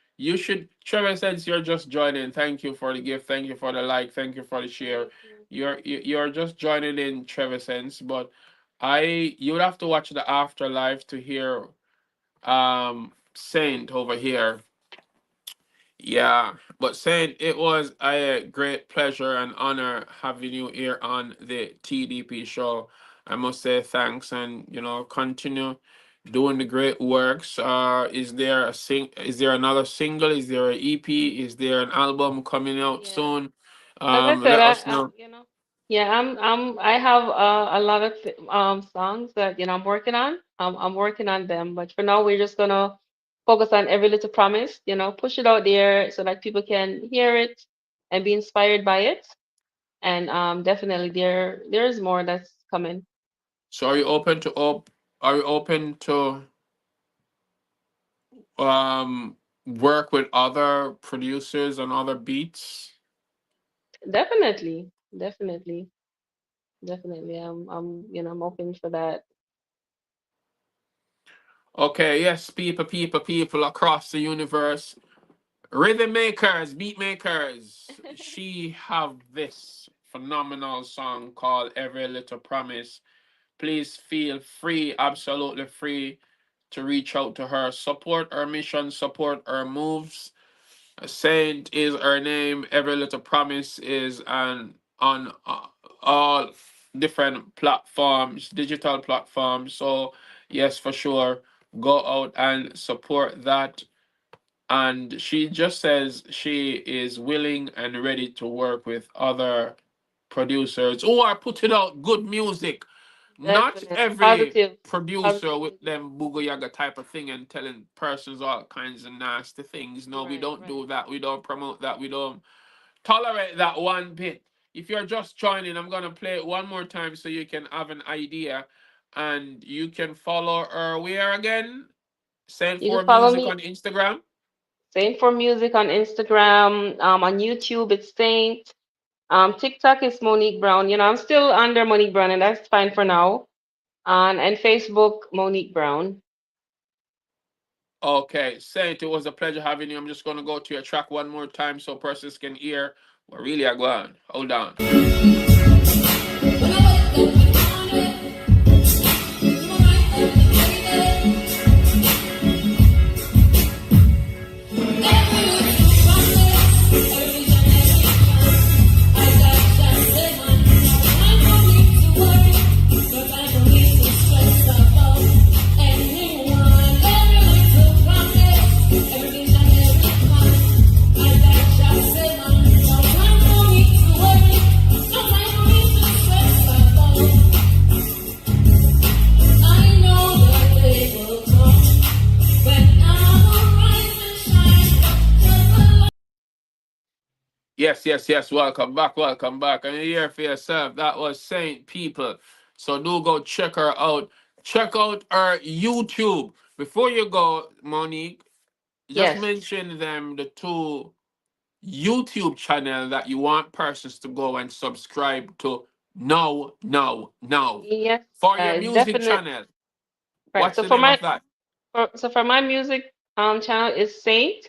[SPEAKER 1] Trevor, since you're just joining, thank you for the gift, thank you for the like, thank you for the share.
[SPEAKER 5] Thank you.
[SPEAKER 1] You're just joining in, Trevor Sense, but you would have to watch the afterlife to hear Saint over here. Yeah, but saying it was a great pleasure and honor having you here on the TDP show. I must say thanks and continue doing the great works. Is there another single? Is there an EP? Is there an album coming out
[SPEAKER 5] Yeah.
[SPEAKER 1] soon?
[SPEAKER 5] As I said,
[SPEAKER 1] Let us know.
[SPEAKER 5] yeah, I have a lot of songs that I'm working on. I'm working on them, but for now we're just gonna focus on Every Little Promise. Push it out there so that people can hear it and be inspired by it. And definitely there's more that's coming.
[SPEAKER 1] So are you open to work with other producers and other beats?
[SPEAKER 5] Definitely, definitely, definitely. I'm open for that.
[SPEAKER 1] Okay, yes, people across the universe, rhythm makers, beat makers. She have this phenomenal song called "Every Little Promise." Please feel free, absolutely free, to reach out to her, support her mission, support her moves. Saint is her name. Every Little Promise is on all different platforms, digital platforms. So yes, for sure, go out and support that. And she just says she is willing and ready to work with other producers who are putting out good music. Not
[SPEAKER 5] Definitely
[SPEAKER 1] every
[SPEAKER 5] positive,
[SPEAKER 1] producer
[SPEAKER 5] positive
[SPEAKER 1] with
[SPEAKER 5] music.
[SPEAKER 1] them booga yaga type of thing and telling persons all kinds of nasty things. No, we
[SPEAKER 5] Right,
[SPEAKER 1] don't
[SPEAKER 5] right.
[SPEAKER 1] do that. We don't promote that. We don't tolerate that one bit. If you're just joining, I'm gonna play it one more time so you can have an idea, and you can follow her where again? Send
[SPEAKER 5] You can
[SPEAKER 1] for
[SPEAKER 5] follow
[SPEAKER 1] music
[SPEAKER 5] me,
[SPEAKER 1] on Instagram.
[SPEAKER 5] Saint for Music on Instagram, on YouTube it's Saint. TikTok is Monique Brown. I'm still under Monique Brown, and that's fine for now. And Facebook, Monique Brown.
[SPEAKER 1] Okay, Saint, it was a pleasure having you. I'm just gonna go to your track one more time so persons can hear what really I go on. Hold on. Yes, yes, yes. Welcome back, welcome back. And you hear for yourself. That was Saint People. So do go check her out. Check out her YouTube. Before you go, Monique, just
[SPEAKER 5] Yes.
[SPEAKER 1] mention them the two YouTube channel that you want persons to go and subscribe to. No, no, no.
[SPEAKER 5] Yes.
[SPEAKER 1] For your music
[SPEAKER 5] Definite.
[SPEAKER 1] channel.
[SPEAKER 5] Right.
[SPEAKER 1] What's the name of that?
[SPEAKER 5] For my music channel is Saint,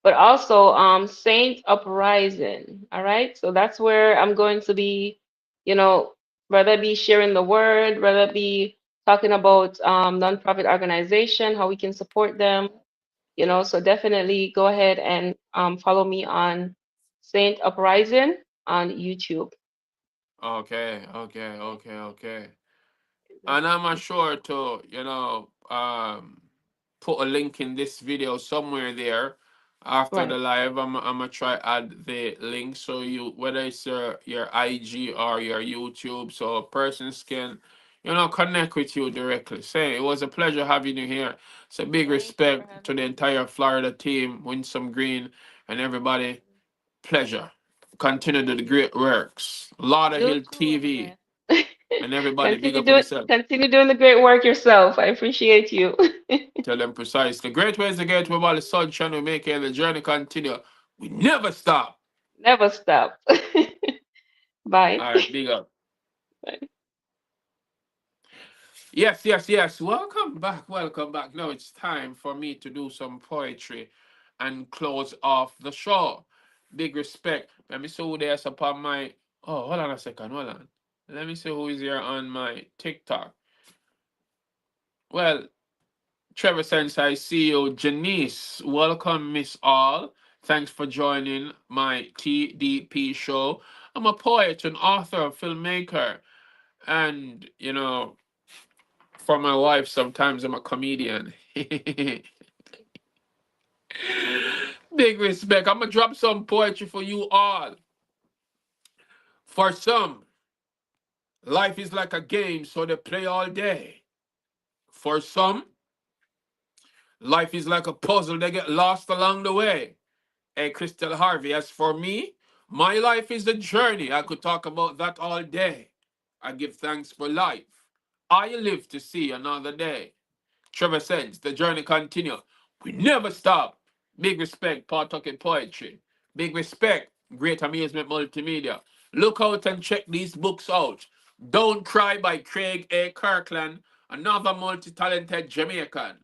[SPEAKER 5] but also Saint Uprising. All right. So that's where I'm going to be, you know, whether it be sharing the word, whether it be talking about nonprofit organization, how we can support them, so definitely go ahead and follow me on Saint Uprising on YouTube.
[SPEAKER 1] Okay, okay,
[SPEAKER 5] Okay.
[SPEAKER 1] okay, okay. And I'm
[SPEAKER 5] Definitely.
[SPEAKER 1] sure to, put a link in this video somewhere there after the
[SPEAKER 5] Right.
[SPEAKER 1] live. I'm gonna try add the link so you whether it's your IG or your YouTube so persons can, connect with you directly. Say it was a pleasure having you here. So big
[SPEAKER 5] Thank you for
[SPEAKER 1] respect to
[SPEAKER 5] having
[SPEAKER 1] the
[SPEAKER 5] me.
[SPEAKER 1] entire Florida team, Winsome Green and everybody. Pleasure. Continue the
[SPEAKER 5] Thank you.
[SPEAKER 1] great works. Lauderhill
[SPEAKER 5] You too,
[SPEAKER 1] TV
[SPEAKER 5] man.
[SPEAKER 1] and everybody big
[SPEAKER 5] Continue
[SPEAKER 1] up on
[SPEAKER 5] doing
[SPEAKER 1] yourself.
[SPEAKER 5] continue doing the great work yourself. I appreciate you.
[SPEAKER 1] Tell them precisely. Great ways to get where all the sunshine we make and the journey continue. We never stop.
[SPEAKER 5] Never stop. Bye.
[SPEAKER 1] All right, big up.
[SPEAKER 5] Bye.
[SPEAKER 1] Yes, yes, yes. Welcome back. Welcome back. Now it's time for me to do some poetry and close off the show. Big respect. Let me see who there's upon my. Oh, hold on a second. Hold on. Let me see who is here on my TikTok. Well, Trevor Sense, I see you. Janice, welcome, Miss All. Thanks for joining my TDP show. I'm a poet, an author, filmmaker, and, for my wife, sometimes I'm a comedian. Big respect. I'm going to drop some poetry for you all. For some, life is like a game, so they play all day. For some, life is like a puzzle, they get lost along the way. Hey, Crystal Harvey, as for me, my life is a journey. I could talk about that all day. I give thanks for life. I live to see another day. Trevor says, the journey continue. We never stop. Big respect, Pawtucket Poetry. Big respect, Great Amazement Multimedia. Look out and check these books out. Don't Cry by Craig A. Kirkland, another multi-talented Jamaican.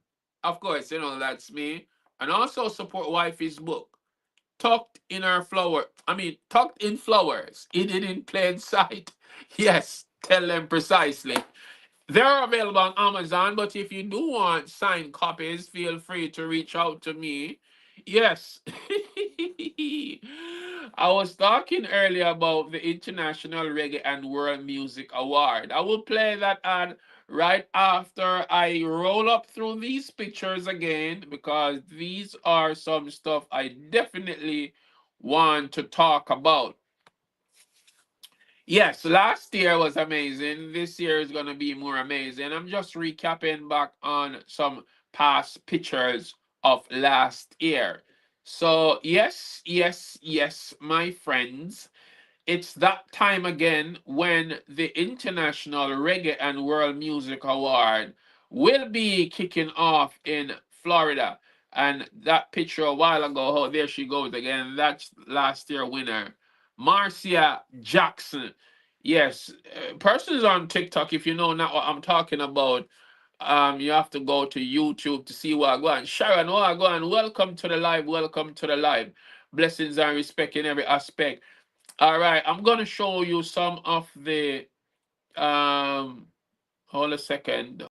[SPEAKER 1] Of course, that's me. And also support Wifey's book. Tucked in flowers, hidden in plain sight. Yes, tell them precisely. They're available on Amazon, but if you do want signed copies, feel free to reach out to me. Yes. I was talking earlier about the International Reggae and World Music Award. I will play that ad right after I roll up through these pictures again because these are some stuff I definitely want to talk about. Yes, last year was amazing. This year is going to be more amazing. I'm just recapping back on some past pictures of last year. So, yes, yes, yes, my friends. It's that time again when the International Reggae and World Music Award will be kicking off in Florida. And that picture a while ago, oh, there she goes again. That's last year winner, Marcia Jackson. Yes, persons on TikTok, if you know not what I'm talking about, you have to go to YouTube to see what I go on. Sharon, what I go on. Welcome to the live. Welcome to the live. Blessings and respect in every aspect. All right, I'm gonna show you some of the hold a second.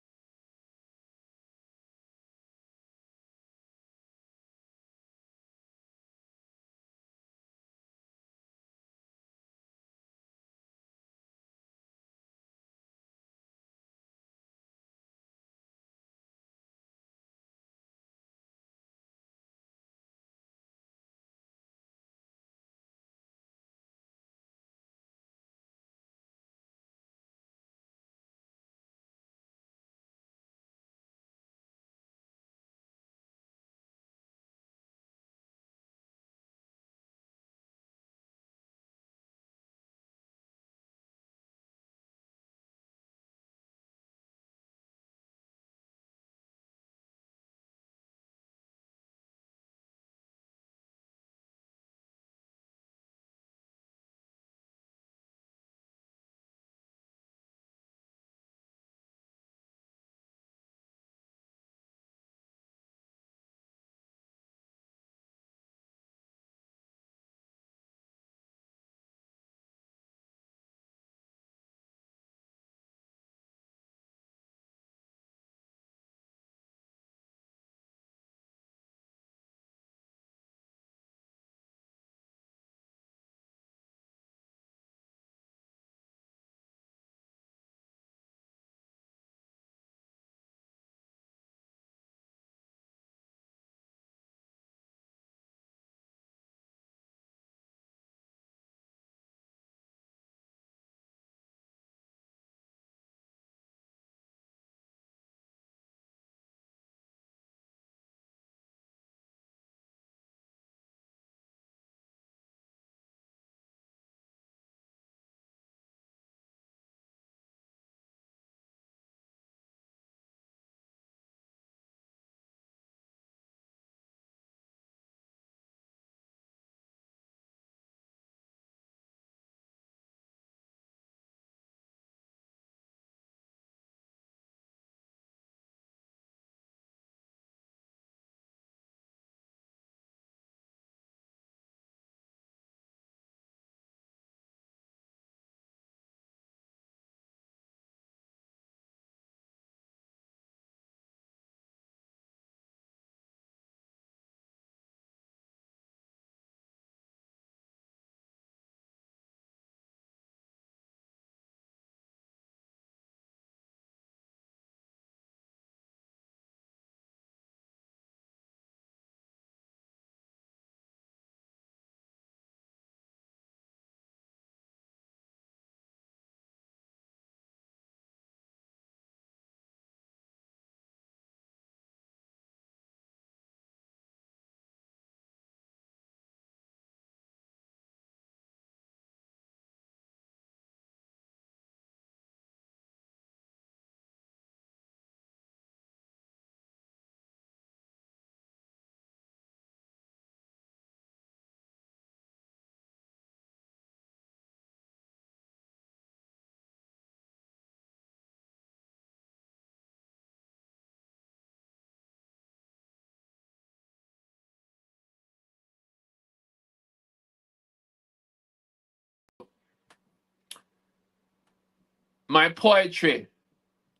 [SPEAKER 1] my poetry.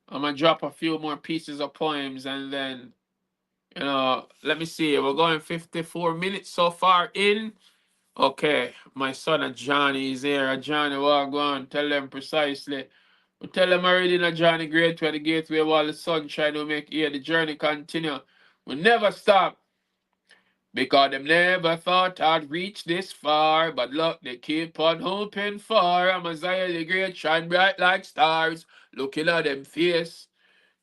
[SPEAKER 1] I'm gonna drop a few more pieces of poems and then, let me see. We're going 54 minutes so far in. Okay, my son Johnny is here. Johnny, what go on? Tell them precisely. We tell them already in a Johnny Great where the gateway of all the sunshine will make here. The journey continue. We never stop. Because them never thought I'd reach this far, but look, they keep on hoping for. Amaziyah the Great shine bright like stars. Looking at them face.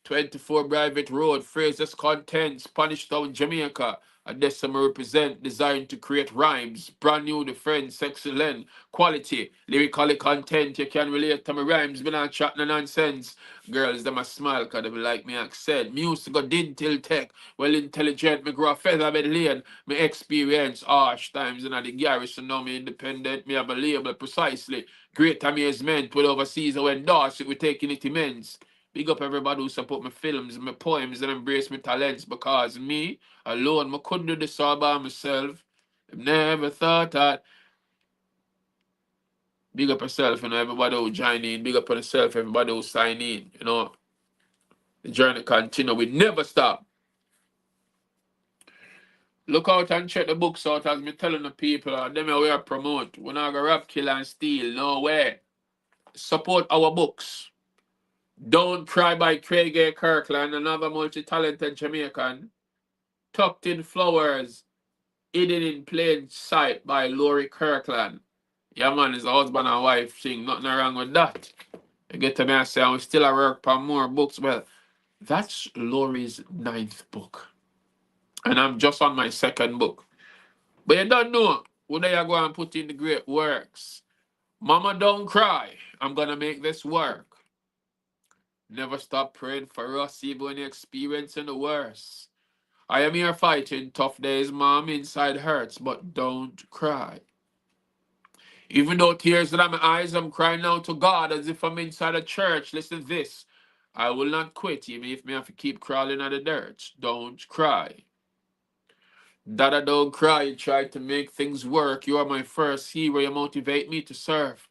[SPEAKER 1] 24 Private Road, Fraser's Contents, Spanish Town, Jamaica. A decimal represent, designed to create rhymes. Brand new, the friends, excellent, quality, lyrically content. You can relate to my rhymes, but not chat no nonsense. Girls, them a smile, cause they be like me accent. Music go till tech, well intelligent, me grow a feather bed lane. Me experience harsh times in the garrison, now me independent, me have a label precisely. Great amazement, with overseas, I endorse it, we taking it immense. Big up everybody who support my films, my poems, and embrace my talents because me alone, I couldn't do this all by myself. I never thought that. Big up yourself, everybody who join in. Big up on yourself, everybody who sign in. The journey continue. We never stop. Look out and check the books out as me telling the people. Them we are promote. We're not gonna rap, kill, and steal. No way. Support our books. Don't Cry by Craig A. Kirkland, another multi-talented Jamaican. Tucked in Flowers, Hidden in Plain Sight by Laurie Kirkland. Yeah, man, it's a husband and wife thing. Nothing wrong with that. You get to me and say, I'm still at work on more books. Well, that's Laurie's 9th book. And I'm just on my 2nd book. But you don't know who they are going to put in the great works. Mama, don't cry. I'm going to make this work. Never stop praying for us, even when you're experiencing the worst. I am here fighting tough days, mom. Inside hurts, but don't cry. Even though tears are in my eyes, I'm crying out to God as if I'm inside a church. Listen to this. I will not quit, even if me have to keep crawling on the dirt. Don't cry. Dada, don't cry. You try to make things work. You are my first hero. You motivate me to serve.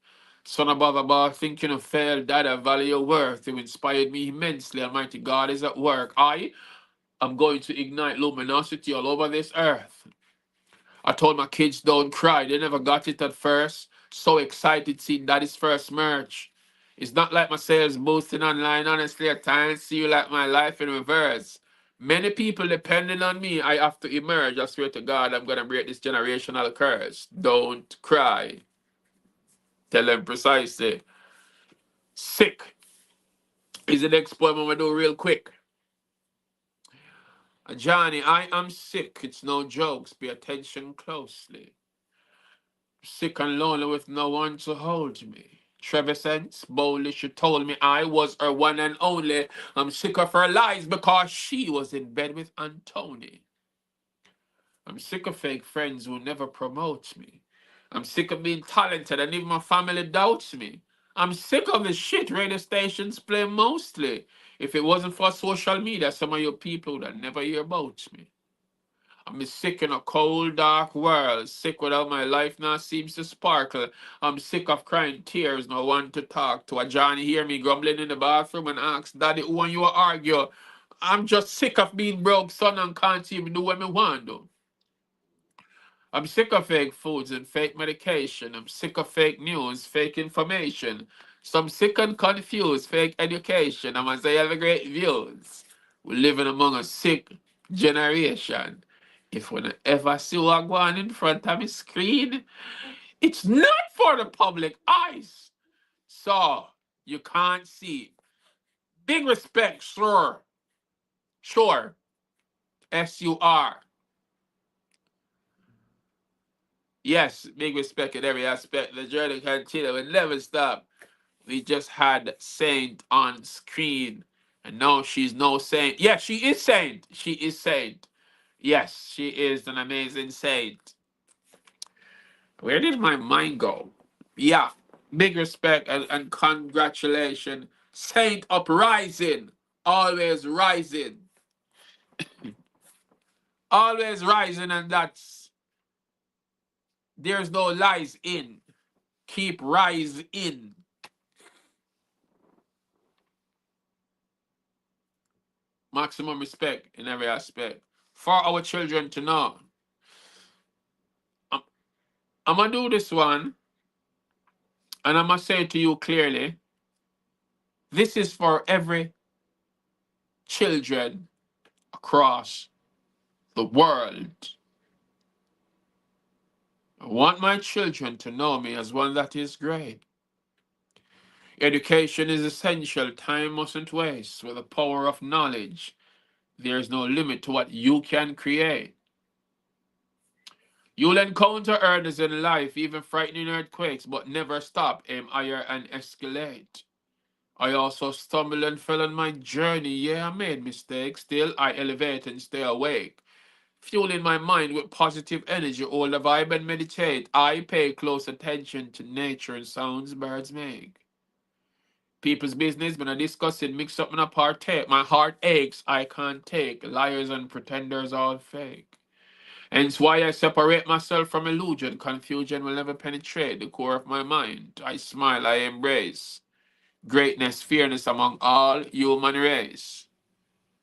[SPEAKER 1] Son above above, thinking of fail. Dada, value your worth. You inspired me immensely. Almighty God is at work. I am going to ignite luminosity all over this earth. I told my kids don't cry. They never got it at first. So excited seeing daddy's first merch. It's not like my sales boosting online. Honestly, at times see you like my life in reverse. Many people depending on me. I have to emerge. I swear to God, I'm gonna break this generational curse. Don't cry. Tell them precisely. Sick is the next poem I'm gonna do real quick. Johnny, I am sick. It's no jokes. Pay attention closely. Sick and lonely with no one to hold me. Trevor Sense, boldly she told me I was her one and only. I'm sick of her lies because she was in bed with Antony. I'm sick of fake friends who never promote me. I'm sick of being talented and even my family doubts me. I'm sick of the shit radio stations play mostly. If it wasn't for social media, some of your people would have never hear about me. I'm sick in a cold, dark world. Sick without my life now seems to sparkle. I'm sick of crying tears, no one to talk to. A Johnny hear me grumbling in the bathroom and ask, Daddy, who want you to argue? I'm just sick of being broke, son, and can't even do what me want to. I'm sick of fake foods and fake medication. I'm sick of fake news, fake information. So I'm sick and confused, fake education. I'm as I have great views. We're living among a sick generation. If we ever see what go on in front of the screen, it's not for the public eyes. So you can't see. Big respect, sure. Sure. SUR. Yes, big respect in every aspect. The journey continue. Will never stop. We just had Saint on screen. And no, she's no saint. Yes, she is saint. She is saint. Yes, she is an amazing saint. Where did my mind go? Yeah, big respect and congratulations. Saint uprising. Always rising. Always rising, and that's there's no lies in. Keep rising. Maximum respect in every aspect. For our children to know. I'm, I'm going to do this one, and I'm going to say to you clearly, this is for every children across the world. I want my children to know me as one that is great. Education is essential. Time mustn't waste. With the power of knowledge, there is no limit to what you can create. You'll encounter earners in life, even frightening earthquakes, but never stop, aim higher and escalate. I also stumbled and fell on my journey. Yeah, I made mistakes. Still, I elevate and stay awake. Fueling my mind with positive energy, all the vibe and meditate. I pay close attention to nature and sounds birds make. People's business, when I discuss it, mix up and I partake. My heart aches, I can't take. Liars and pretenders all fake. Hence why I separate myself from illusion. Confusion will never penetrate the core of my mind. I smile, I embrace greatness, fairness among all human race.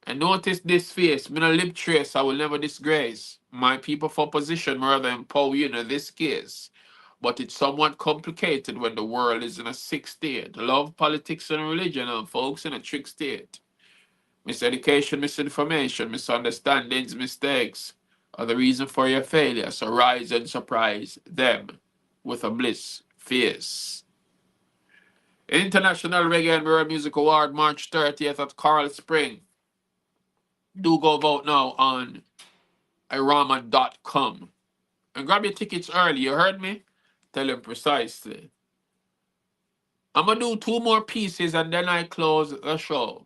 [SPEAKER 1] And notice this face, me no lip trace, I will never disgrace. My people for position rather empower you in this case. But it's somewhat complicated when the world is in a sick state. Love, politics, and religion, and folks in a trick state. Miseducation, misinformation, misunderstandings, mistakes are the reason for your failure. So rise and surprise them with a bliss fierce. International Reggae and World Music Award, March 30th at Coral Spring. Do go vote now on irama.com. And grab your tickets early, you heard me? Tell them precisely. I'm going to do two more pieces and then I close the show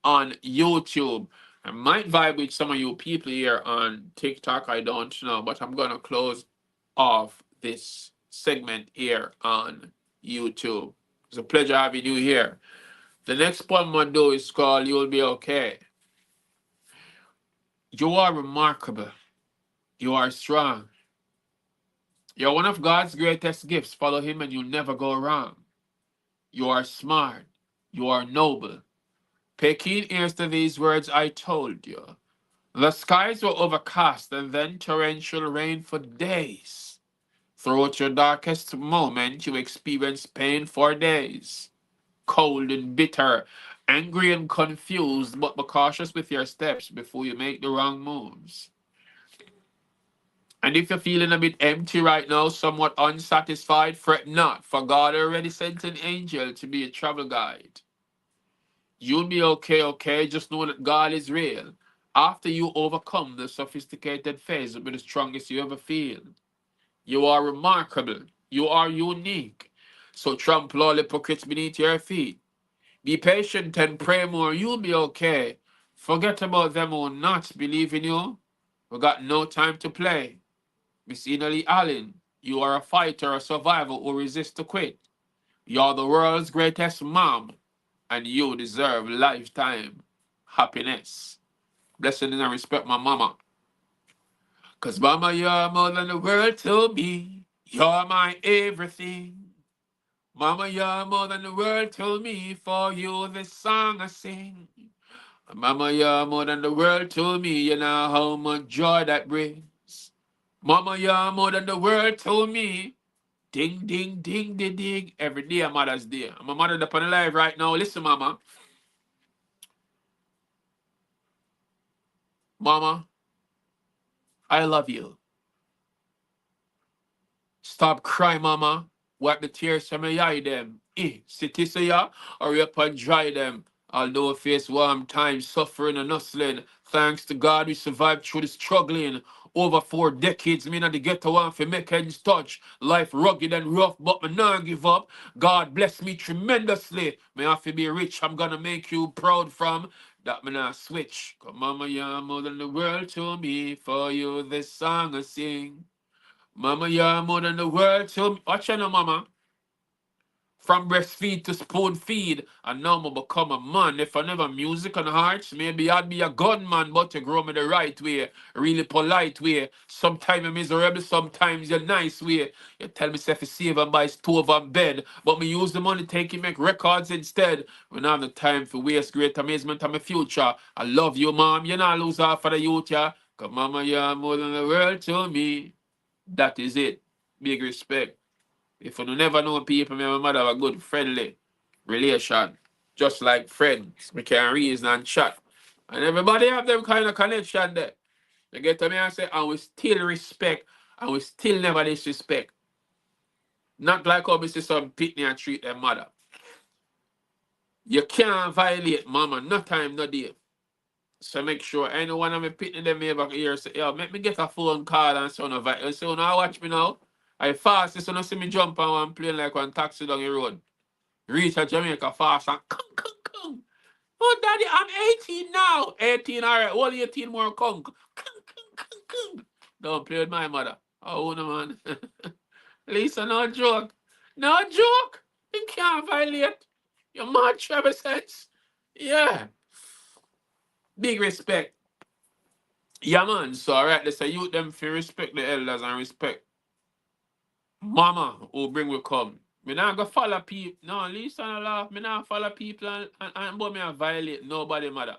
[SPEAKER 1] on YouTube. I might vibe with some of you people here on TikTok, I don't know, but I'm going to close off this segment here on YouTube. It's a pleasure having you here. The next one I'm going to do is called You'll Be Okay. You are remarkable. You are strong. You're one of God's greatest gifts. Follow him and you'll never go wrong. You are smart. You are noble. Pay keen ears to these words I told you. The skies were overcast and then torrential rain for days. Throughout your darkest moment, you experienced pain for days. Cold and bitter, angry and confused, but be cautious with your steps before you make the wrong moves. And if you're feeling a bit empty right now, somewhat unsatisfied, fret not, for God already sent an angel to be a travel guide. You'll be okay, okay? Just know that God is real. After you overcome the sophisticated phase, it'll be the strongest you ever feel. You are remarkable. You are unique. So trample all hypocrites beneath your feet. Be patient and pray more. You'll be okay. Forget about them who not believe in you. We got no time to play. Miss Lee Allen, you are a fighter, a survivor who resists to quit. You're the world's greatest mom, and you deserve lifetime happiness. Blessing and respect my mama. Cause mama, you're more than the world to me. You're my everything. Mama, you're more than the world to me. For you, this song I sing. Mama, you're more than the world to me. You know how much joy that brings. Mama, you're more than the world to me. Ding, ding, ding, ding, ding. Every day, Mother's Day. I'm a mother up on the live right now. Listen, Mama. Mama, I love you. Stop crying, Mama. Wipe the tears from your eye, them. City say ya, hurry up and dry them. Although face warm times, suffering and hustling, thanks to God we survived through the struggling. Over 4 decades, me not the ghetto one for make ends touch. Life rugged and rough, but me not give up. God bless me tremendously. Me have to be rich, I'm gonna make you proud from. That me not switch. Come mama, you're more than the world to me. For you this song I sing. Mama, you're more than the world to me. Watch out now, mama. From breastfeed to spoon feed, and now I become a man. If I never music and hearts, maybe I'd be a gunman, but you grow me the right way, really polite way. Sometimes you're miserable, sometimes you're nice way. You tell me if you save and buy stove and bed, but me use the money take you make records instead. When I have the time for waste, great amazement of my future. I love you, mom. You not lose half of the youth, yeah. Cause mama, you're more than the world to me. That is it. Big respect. If you never know people, me and my mother have a good friendly relation. Just like friends. We can reason and chat. And everybody have them kind of connection there. You get to me and say, and we still respect and we still never disrespect. Not like how we see some pitney and treat their mother. You can't violate mama, no time, no day. So make sure anyone of me pitney them ever here say, yo, make me get a phone call and so on. So now watch me now. I fast, so now see me jump on one plane like one taxi down the road. Reach a Jamaica fast and come, come, come. Oh, daddy, I'm 18 now. 18, all right. Only 18 more come. Come, come, come, come. Don't play with my mother. Oh, no, man. Lisa, no joke. No joke. You can't violate. You're mad, Trevor sense. Yeah. Big respect. Yeah, man. So, all right, let's say you them feel respect the elders and respect mama who bring we come. Me not go follow people. No, Lisa, no laugh. Me not follow people and but me a violate nobody mother.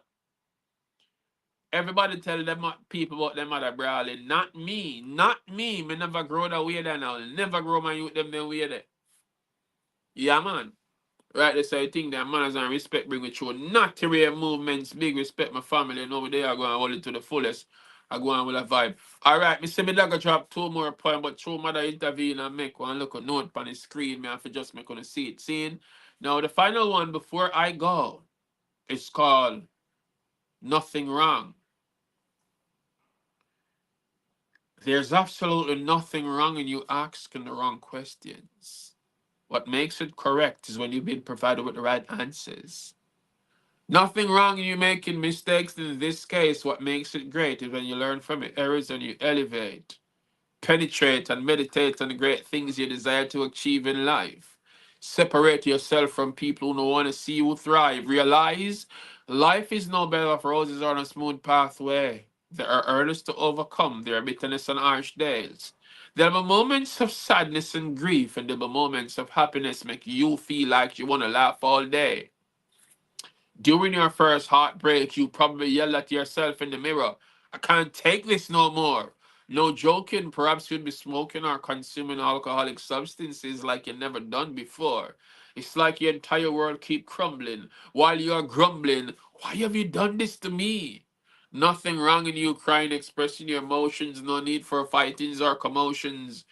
[SPEAKER 1] Everybody tell them people about them mother brawling. Not me. Not me. Me never grow that way there now. Never grow my youth them way there. Yeah, man. Right, that's how you think that manners and respect bring it through. Not career movements, big respect my family. And over there I go and hold it to the fullest. I go on with a vibe. Alright, me see me dagger drop two more points, but through mother intervene and make one look a note on the screen. Me have to just make on the see it. Seeing? Now the final one before I go is called Nothing Wrong. There's absolutely nothing wrong in you asking the wrong questions. What makes it correct is when you've been provided with the right answers. Nothing wrong in you making mistakes. In this case, what makes it great is when you learn from your errors and you elevate, penetrate, and meditate on the great things you desire to achieve in life. Separate yourself from people who don't want to see you thrive. Realize life is no bed of roses on a smooth pathway. There are hurdles to overcome. There are bitterness and harsh days. There will be moments of sadness and grief, and there will be moments of happiness make you feel like you want to laugh all day. During your first heartbreak, you probably yell at yourself in the mirror, I can't take this no more. No joking, perhaps you'd be smoking or consuming alcoholic substances like you never done before. It's like your entire world keep crumbling. While you're grumbling, why have you done this to me? Nothing wrong in you crying, expressing your emotions, no need for fightings or commotions.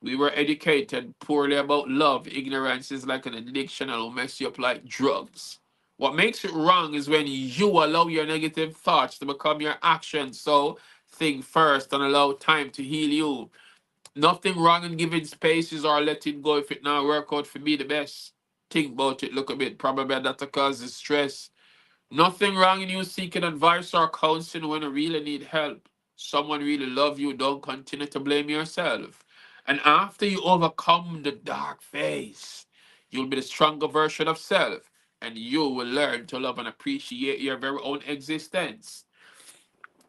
[SPEAKER 1] We were educated poorly about love. Ignorance is like an addiction and will mess you up like drugs. What makes it wrong is when you allow your negative thoughts to become your actions. So think first and allow time to heal you. Nothing wrong in giving spaces or letting go if it not work out for me the best. Think about it, look a bit. Probably that causes stress. Nothing wrong in you seeking advice or counseling when you really need help. Someone really love you, don't continue to blame yourself. And after you overcome the dark phase, you'll be the stronger version of self. And you will learn to love and appreciate your very own existence.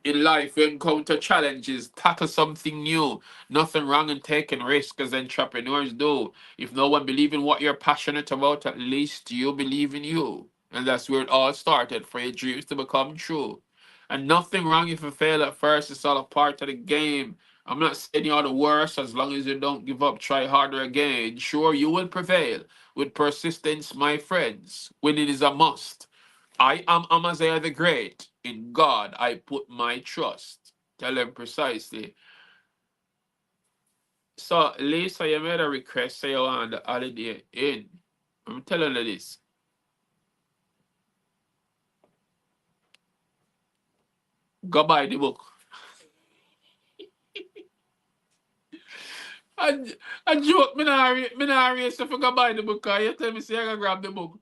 [SPEAKER 1] In life, you encounter challenges, tackle something new. Nothing wrong in taking risks as entrepreneurs do. If no one believes in what you're passionate about, at least you believe in you. And that's where it all started, for your dreams to become true. And nothing wrong if you fail at first, it's all a part of the game. I'm not saying you're the worst as long as you don't give up, try harder again. Sure, you will prevail. With persistence, my friends, winning is a must. I am Amaziyah the Great. In God I put my trust. Tell them precisely. So, Lisa, you made a request, say you want the holiday in. I'm telling you this. Go buy the book. I, I joke, me not race if I go buy the book, 'cause you tell me say I gotta grab the book.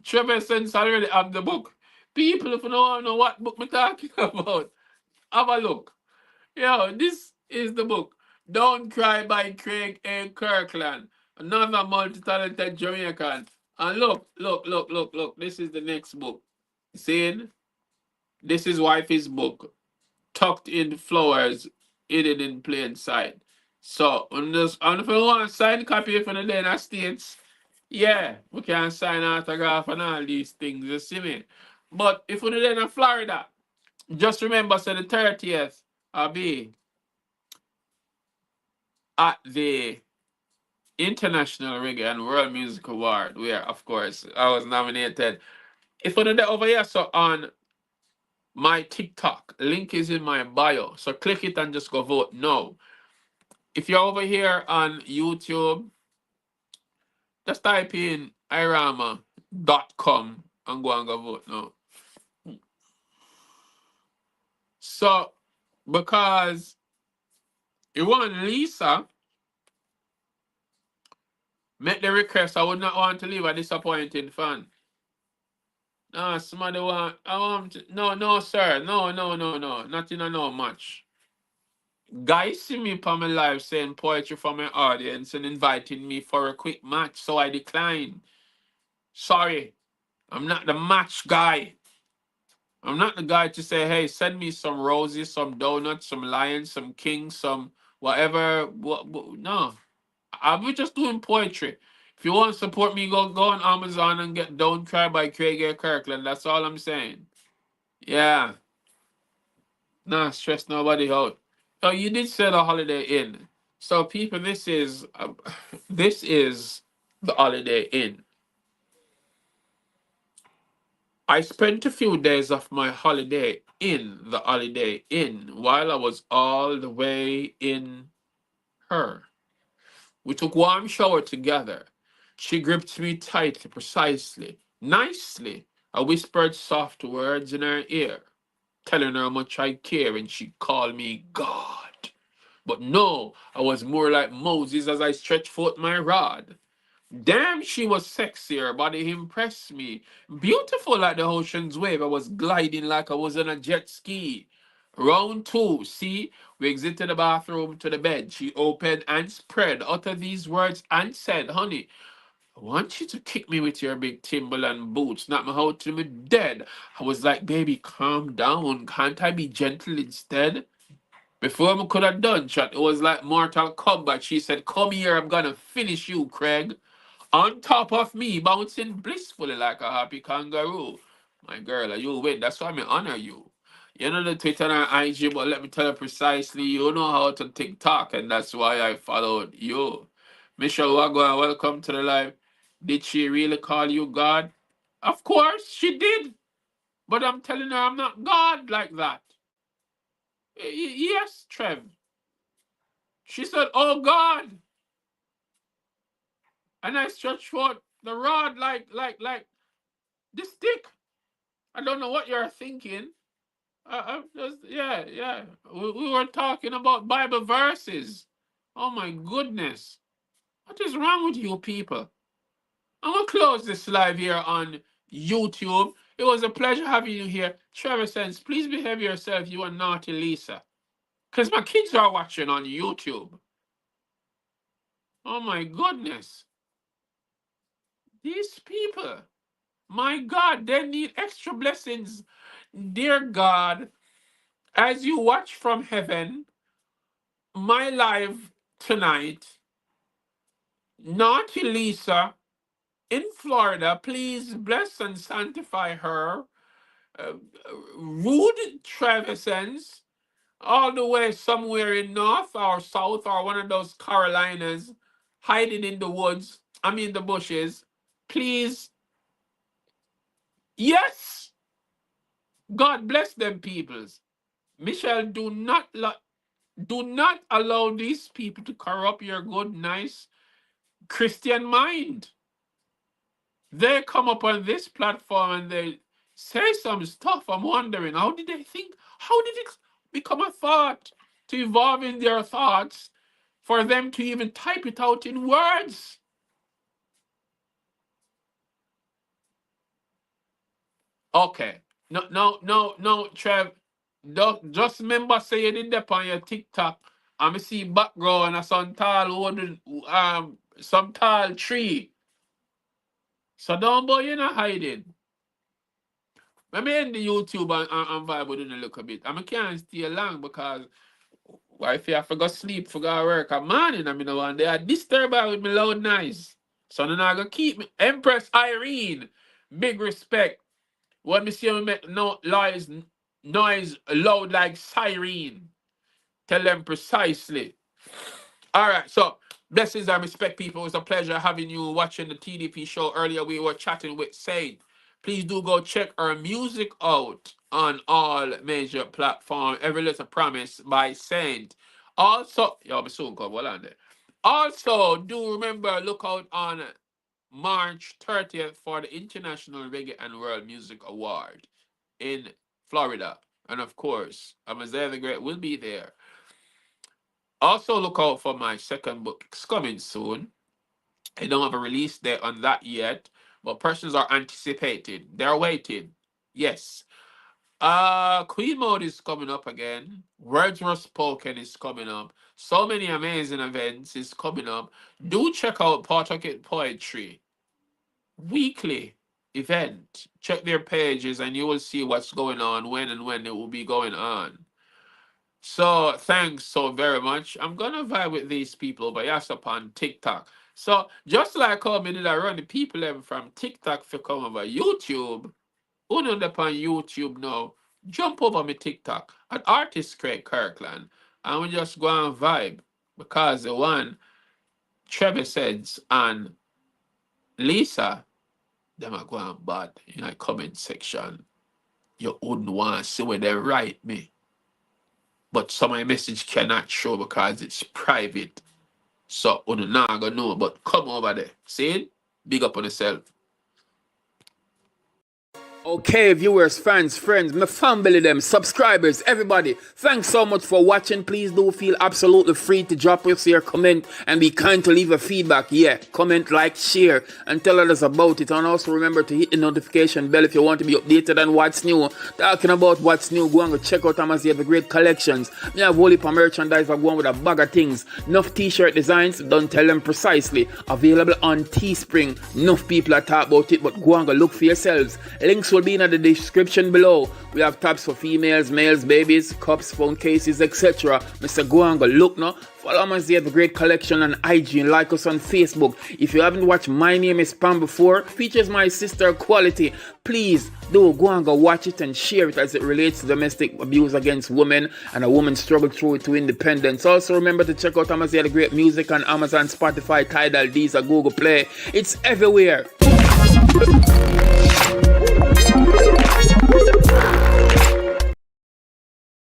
[SPEAKER 1] Trevor Sense already have the book. People, if you don't know what book me talking about, have a look. Yo, this is the book. Don't Cry by Craig A. Kirkland. Another multi-talented Jamaican. And look. This is the next book. Saying this is wifey's book. Tucked in flowers, hidden in plain sight. So on this, and if you want signed copy for the day in the States, yeah, we can sign autograph and all these things, you see me. But if we're in Florida, just remember, so the 30th, I'll be at the International Reggae and World Music Award, where, of course, I was nominated. If we're there over here, so on my TikTok, link is in my bio. So click it and just go vote no. If you're over here on YouTube, just type in irama.com and go vote now. So, because you want Lisa, make the request. I would not want to leave a disappointing fan. No, somebody want, I want to, no, sir. No. Not in a no match. Guys see me on my live saying poetry from my audience and inviting me for a quick match, so I declined. Sorry, I'm not the match guy. I'm not the guy to say, hey, send me some roses, some donuts, some lions, some kings, some whatever. No, I'm just doing poetry. If you want to support me, go on Amazon and get Don't Cry by Craig A. Kirkland. That's all I'm saying. Yeah. Nah, stress nobody out. Oh, you did say the Holiday Inn. So, people, this is the Holiday Inn. I spent a few days of my holiday in the Holiday Inn while I was all the way in her. We took warm shower together. She gripped me tightly, precisely, nicely. I whispered soft words in her ear, telling her how much I care, and she called me God. But no, I was more like Moses as I stretched forth my rod. Damn, she was sexy. Her body impressed me. Beautiful like the ocean's wave. I was gliding like I was on a jet ski. Round two. See, we exited the bathroom to the bed. She opened and spread, uttered these words, and said, honey, I want you to kick me with your big Timberland boots, knock me out till me dead. I was like, baby, calm down. Can't I be gentle instead? Before I could have done, chat, it was like Mortal Kombat. She said, come here, I'm gonna finish you, Craig. On top of me, bouncing blissfully like a happy kangaroo. My girl, are you wait? That's why I honor you. You know the Twitter and IG, but let me tell you precisely, you know how to TikTok, and that's why I followed you. Michelle Wagwan, welcome to the live. Did she really call you God? Of course she did. But I'm telling her I'm not God like that. Yes, Trev. She said, oh God. And I stretched forth the rod like the stick. I don't know what you're thinking. I'm just, yeah. We were talking about Bible verses. Oh my goodness. What is wrong with you people? I'm going to close this live here on YouTube. It was a pleasure having you here. Trevor says, please behave yourself, you are naughty Lisa. Because my kids are watching on YouTube. Oh my goodness. These people. My God, they need extra blessings. Dear God, as you watch from heaven, my live tonight, naughty Lisa in Florida, please bless and sanctify her. Uh, Rude Trevisons, all the way somewhere in North or South or one of those Carolinas, hiding in the woods, I mean the bushes. Please, yes, God bless them peoples. Michelle, do not allow these people to corrupt your good, nice Christian mind. They come up on this platform and they say some stuff. I'm wondering, how did they think? How did it become a thought to evolve in their thoughts for them to even type it out in words? Okay. No, Trev. Don't, just remember say you did that on your TikTok. I'm see background and some tall wooden some tall tree. So don't boy, you're not hiding. Let me end the YouTube and vibe with it a little bit. I can't stay long because if I forgot sleep, forgot work, I'm morning. I mean, one day I disturb her with my loud noise. So then I gonna keep me. Empress Irene, big respect. When me see me make noise loud like siren. Tell them precisely. All right, so blessings and respect, people. It was a pleasure having you watching the TDP show. Earlier, we were chatting with Saintt. Please do go check our music out on all major platforms. Every Little Promise by Saintt. Also, y'all be soon come. Hold on there. Also, do remember, look out on March 30th for the International Reggae and World Music Award in Florida. And of course, Amaziyah the Great will be there. Also, look out for my second book. It's coming soon. I don't have a release date on that yet, but persons are anticipating. They're waiting. Yes. Queen Mode is coming up again. Words Were Spoken is coming up. So many amazing events is coming up. Do check out Pawtucket Poetry weekly event. Check their pages and you will see what's going on, when it will be going on. So thanks so very much. I'm gonna vibe with these people, but yes, upon TikTok. So just like how me did I run the people them from TikTok for come over YouTube, who know that on YouTube now, jump over me TikTok at artist Craig Kirkland and we just go and vibe because the one Trevor says and Lisa, them are going bad in the comment section. You wouldn't want to see where they write me. But some of my message cannot show because it's private. So you not gonna know. But come over there. See it? Big up on yourself.
[SPEAKER 2] Okay, viewers, fans, friends, my family, them, subscribers, everybody, thanks so much for watching. Please do feel absolutely free to drop us your comment and be kind to leave a feedback. Yeah, comment, like, share, and tell others about it. And also remember to hit the notification bell if you want to be updated on what's new. Talking about what's new, go and go check out Amaziyah the great collections. We have whole heap of merchandise. I'm going with a bag of things. Enough t-shirt designs, don't tell them precisely. Available on Teespring. Enough people are talking about it, but go and go look for yourselves. Links will be in the description below. We have tabs for females, males, babies, cups, phone cases, etc. Mr. Go and go look now. Follow Amaziyah the great collection on IG and like us on Facebook. If you haven't watched My Name is Pam before, features my sister Quality. Please do go and go watch it and share it as it relates to domestic abuse against women and a woman's struggle through it to independence. Also remember to check out Amaziyah the great music on Amazon, Spotify, Tidal, Deezer, Google Play. It's everywhere.